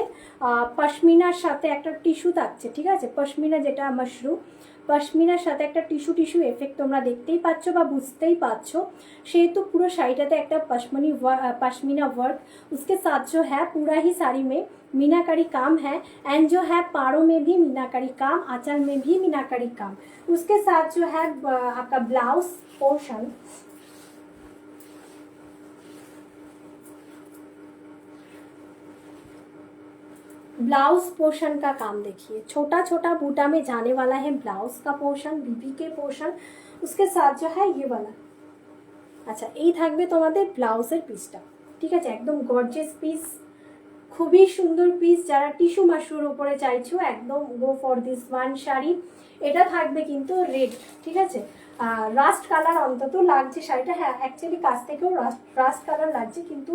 পশমিনার সাথে একটা টিস্যু থাকছে, ঠিক আছে, পশমিনা যেটা মাশরুম, পশমিনার সাথে একটা টিস্যু এফেক্ট তোমরা দেখতেই পাচ্ছ বা বুঝতেই পাচ্ছো। সেহেতु पूरा শাড়িটাতে একটা पश्मीना वर्क उसके साथ जो है पूरा ही साड़ी में मीनाकारी काम है, एंड जो है पाड़ों में भी मीनाकारी काम, आंचल में भी मीनाकारी काम। उसके साथ जो है आपका ब्लाउज पोर्शन, ब्लाउज पोर्शन का काम देखिए, छोटा छोटा बूटा में जाने वाला है ब्लाउज का पोर्शन, बीबी के पोर्शन, उसके साथ जो है ये वाला। আচ্ছা, এই থাকবে তোমাদের ব্লাউজের পিসটা, ঠিক আছে, একদম গর্জিয়াস পিস, খুবই সুন্দর পিস। যারা টিস্যু মাশরুর উপরে চাইছো একদম গো ফর দিস ওয়ান শাড়ি। এটা থাকবে কিন্তু রেড, ঠিক আছে, রাস্ট কালার অন্তত লাগছে শাড়িটা, হ্যাঁ অ্যাকচুয়ালি কাছ থেকেও রাস্ট কালার লাগছে, কিন্তু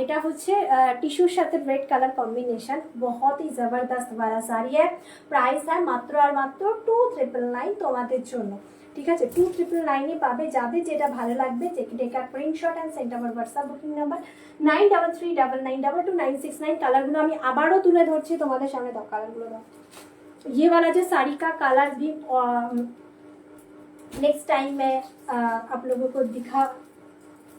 এটা হচ্ছে টিস্যুর সাথে রেড কালার কম্বিনেশন, বহুত ही जबरदस्त वाला साड़ी है। প্রাইস হ্যাঁ মাত্র আর মাত্র 2999 তোমাদের জন্য, ঠিক আছে, 2999 পাবে। যাদের যেটা ভালো লাগবে take a screenshot and send our WhatsApp booking number 9339922969। কালারগুলো আমি আবারও তুলে ধরছি তোমাদের সামনে, দাও কালারগুলো দাও। ये वाला जो साड़ी का कलर भी नेक्स्ट टाइम मैं आप लोगों को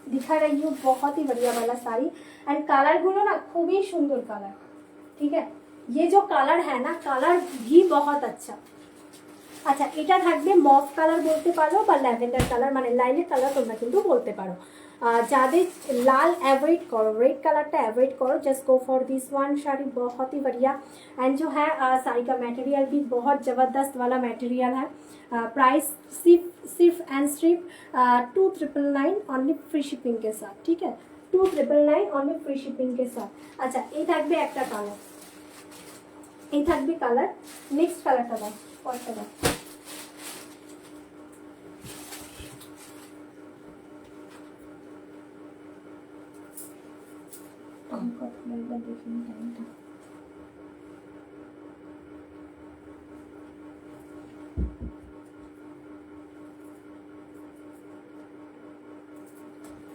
दिखा रही हूँ, बहुत ही बढ़िया वाला साड़ी, एंड कलर गुलो ना खूब ही सुंदर कलर, ठीक है, ये जो कलर है ना कलर भी बहुत अच्छा। আচ্ছা, এটা থাকবে মফ কালার বলতে পারো বা ল্যাভেন্ডার কালার, মানে লাইলেক কালার তোমরা কিন্তু বলতে পারো। যাদের लाल अवॉइड करो, रेड कलर टा अवॉइड करो, just go for this one sari, बहुत ही बढ़िया। एंड जो है साड़ी का मटेरियल भी बहुत ज़बरदस्त वाला मटेरियल है। प्राइस सिर्फ एंड सिर्फ 2999 ओनली फ्री शिपिंग के साथ, ठीक है, 2999 ओनली फ्री शिपिंग के साथ। अच्छा, এই থাকবে একটা কালার, এই থাকবে কালার, নেক্সট কালারটা দাও, পরটা দাও।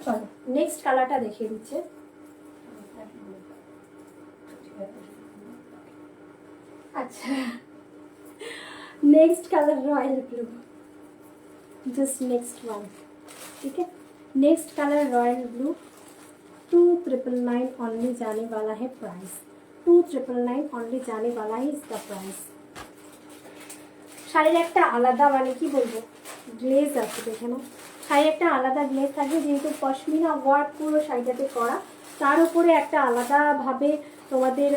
চলো নেক্সট কালারটা দেখিয়ে দিচ্ছে। अच्छा, next colour royal blue, just next one, ठीक है, next colour royal blue 2999 only जाने वाला है प्राइस, 2999 ओनली जाने वाला है इसका प्राइस। শাড়ির একটা আলাদা মানে কি বলবো গ্লেজ আছে, দেখে নাও, শাড়ির একটা আলাদা গ্লেজ থাকবে, যেহেতু পশমিনা ওয়ার্ক পুরো শাড়িটাতে করা, তার উপরে একটা আলাদাভাবে তোমাদের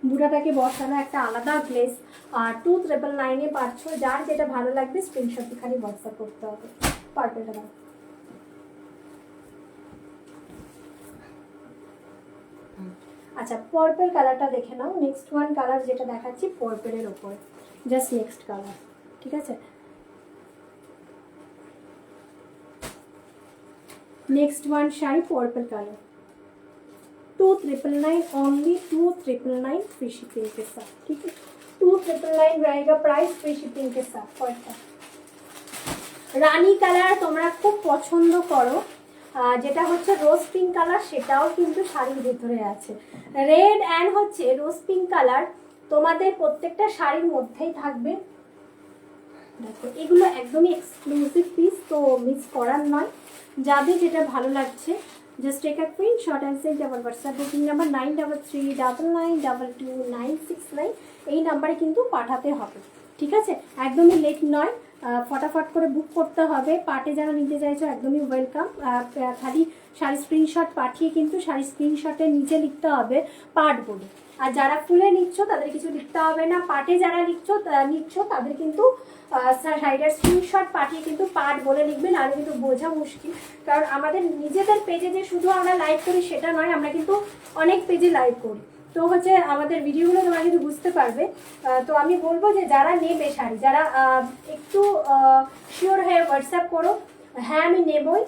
বুড়াটাকে বসানো একটা আলাদা গ্লেজ। আর 2999 পাচ্ছ। যার যেটা ভালো লাগবে স্ক্রিনশট খালি হোয়াটসঅ্যাপ করতে হবে। পার্পলটা দাও। আচ্ছা, পার্পল কালারটা দেখে নাও। নেক্সট ওয়ান কালার যেটা দেখাচ্ছি পার্পলের ওপরে, জাস্ট নেক্সট কালার, ঠিক আছে, next one sari purple colour 2999 only 2999 free shipping के साथ, ठीक है, 2999 रहेगा प्राइस फ्री शिपिंग के साथ। फर्स्ट রানী কালার তোমরা খুব পছন্দ করো, যেটা হচ্ছে রোজ পিঙ্ক কালার, সেটাও কিন্তু শাড়ির ভেতরে আছে। রেড অ্যান্ড হচ্ছে রোজ পিঙ্ক কালার তোমাদের প্রত্যেকটা শাড়ির মধ্যেই থাকবে। দেখো এগুলো একদমই এক্সক্লুসিভ পিস, তো মিস করার নয়। যাদের যেটা ভালো লাগছে just take a screenshot and send our WhatsApp booking number 9339929969। এই নাম্বারে কিন্তু পাঠাতে হবে, ঠিক আছে, একদমই লেট নয়, ফটাফট করে বুক করতে হবে। পার্টে যারা নিতে চাইছো একদমই ওয়েলকাম। খালি শাড়ি স্ক্রিনশট পাঠিয়ে কিন্তু শাড়ি স্ক্রিনশটের নিচে লিখতে হবে পার্ট বলে। আর যারা ফুলে নিচ্ছ তাদের কিছু লিখতে হবে না, পার্টে যারা নিচ্ছ তাদের কিন্তু শাড়িটার স্ক্রিনশট পাঠিয়ে কিন্তু পার্ট বলে লিখবে, নাহলে কিন্তু বোঝা মুশকিল। কারণ আমাদের নিজেদের পেজে যে শুধু আমরা লাইভ করি সেটা নয়, আমরা কিন্তু অনেক পেজে লাইভ করি, তো হচ্ছে আমাদের ভিডিওগুলো তোমরা কিন্তু বুঝতে পারবে। তো আমি বলবো যে যারা নেবে শাড়ি, যারা একটু শিওর হয়ে হোয়াটসঅ্যাপ করো, হ্যাঁ আমি নেবই।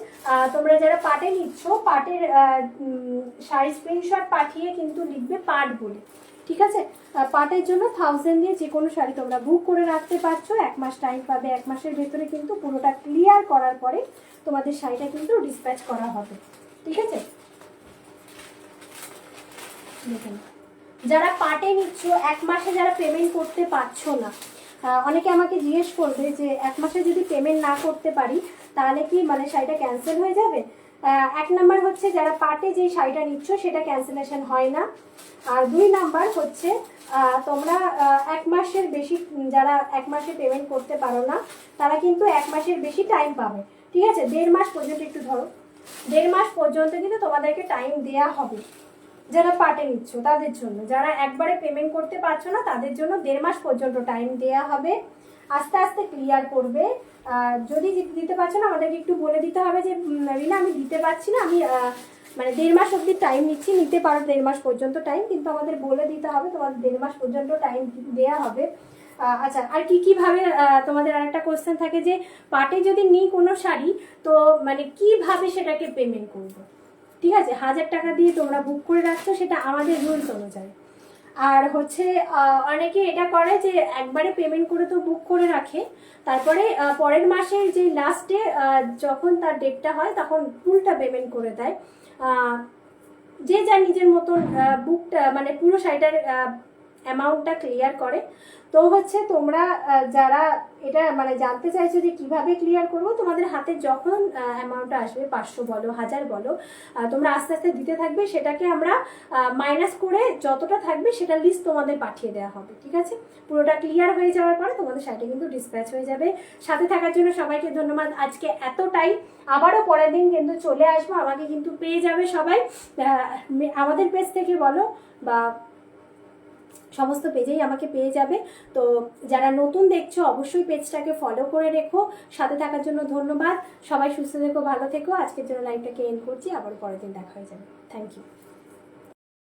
তোমরা যারা পাটে নিচ্ছ, পাটের শাড়ি স্ক্রিনশট পাঠিয়ে কিন্তু লিখবে পাট বলে, ঠিক আছে? পাটের জন্য 1000 দিয়ে যে কোনো শাড়ি তোমরা বুক করে রাখতে পারছো। 1 মাস টাইম পাবে, 1 মাসের ভেতরে কিন্তু পুরোটা ক্লিয়ার করার পরে তোমাদের শাড়িটা কিন্তু ডিসপ্যাচ করা হবে, ঠিক আছে? দেখুন, যারা পাটে নিচ্ছ 1 মাসে যারা পেমেন্ট করতে পারছো না, অনেকে আমাকে জিজ্ঞেস করবে যে 1 মাসে যদি পেমেন্ট না করতে পারি তাহলে কি মানে শাড়িটা ক্যান্সেল হয়ে যাবে? 1 নাম্বার হচ্ছে যারা পাটে যে শাড়িটা নিচ্ছ সেটা ক্যান্সেলেশন হয় না। আর 2 নাম্বার হচ্ছে তোমরা 1 মাসের বেশি, যারা 1 মাসে পেমেন্ট করতে পারো না তারা কিন্তু 1 মাসের বেশি টাইম পাবে, ঠিক আছে? 1.5 মাস পর্যন্ত, একটু ধরো 1.5 মাস পর্যন্ত কিন্তু তোমাদেরকে টাইম দেওয়া হবে যারা পাটে নিচ্ছ তাদের জন্য। যারা একবারে পেমেন্ট করতে পারছো না তাদের জন্য 1.5 মাস পর্যন্ত টাইম দেওয়া হবে, আস্তে আস্তে ক্লিয়ার করবে। যদি দিতে পারছো না আমাদেরকে একটু বলে দিতে হবে যে রিনা আমি দিতে পারছি না, আমি মানে 1.5 মাস অবধি টাইম নিতে পারো, 1.5 মাস পর্যন্ত টাইম, কিন্তু আমাদের বলে দিতে হবে তোমাদের 1.5 মাস পর্যন্ত টাইম দেওয়া হবে। আচ্ছা, আর কিভাবে তোমাদের আরেকটা কোশ্চেন থাকে যে পাটে যদি নিই কোনো শাড়ি তো মানে কিভাবে সেটাকে পেমেন্ট করবো, ঠিক আছে? 1000 টাকা দিয়ে তোমরা বুক করে রাখছো, সেটা আমাদের রুলস অনুযায়ী। আর হচ্ছে অনেকে এটা করে যে একবারে পেমেন্ট করে তো বুক করে রাখে, তারপরে পরের মাসের যে লাস্টে যখন তার ডেটটা হয় তখন ফুলটা পেমেন্ট করে দেয়। যে যার নিজের মতন বুকটা মানে পুরো শাড়িটার অ্যামাউন্টটা ক্লিয়ার করে। তো হচ্ছে তোমরা যারা এটা মানে জানতে চাইছো যে কিভাবে ক্লিয়ার করবো, তোমাদের হাতে যখন অ্যামাউন্টটা আসবে 500 বলো 1000 বলো, তোমরা আস্তে আস্তে দিতে থাকবে, সেটাকে আমরা মাইনাস করে যতটা থাকবে সেটা লিস্ট তোমাদের পাঠিয়ে দেওয়া হবে, ঠিক আছে? পুরোটা ক্লিয়ার হয়ে যাওয়ার পরে তোমাদের শাড়িটা কিন্তু ডিসপ্যাচ হয়ে যাবে। সাথে থাকার জন্য সবাইকে ধন্যবাদ। আজকে এতটাই, আবারও পরের দিন কিন্তু চলে আসবো, আমাকে কিন্তু পেয়ে যাবে সবাই আমাদের পেজ থেকে বলো বা সমস্ত পেজেই আমাকে পেয়ে যাবে। তো যারা নতুন দেখছো অবশ্যই পেজটাকে ফলো করে রেখো। সাথে থাকার জন্য ধন্যবাদ। সবাই সুস্থ থেকো, ভালো থেকো। আজকের জন্য লাইভটাকে এন্ড করছি, আবার পরের দিন দেখা হয়ে যাবে। Thank you.